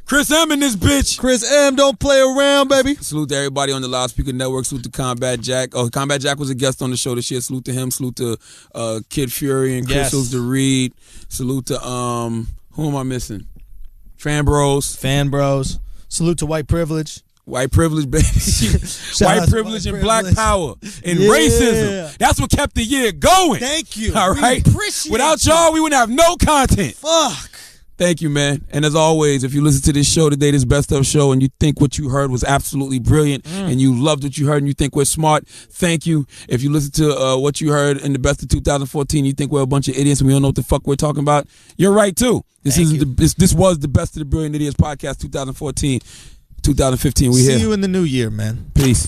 in this bitch. Chris M, don't play around, baby. Salute to everybody on the Loudspeaker Network. Salute to Combat Jack. Oh, Combat Jack was a guest on the show this year. Salute to him. Salute to Kid Fury and Crystals to Reed. Salute to who am I missing? Fan Bros. Salute to White Privilege. White privilege, baby. White privilege and black power and racism. That's what kept the year going. Thank you. All right. Without y'all, we wouldn't have no content. Fuck. Thank you, man. And as always, if you listen to this show today, this Best Of show, and you think what you heard was absolutely brilliant and you loved what you heard and you think we're smart, thank you. If you listen to what you heard in the Best of 2014, you think we're a bunch of idiots and we don't know what the fuck we're talking about, you're right, too. This was the Best of the Brilliant Idiots podcast 2014. 2015, we here. See you in the new year, man. Peace.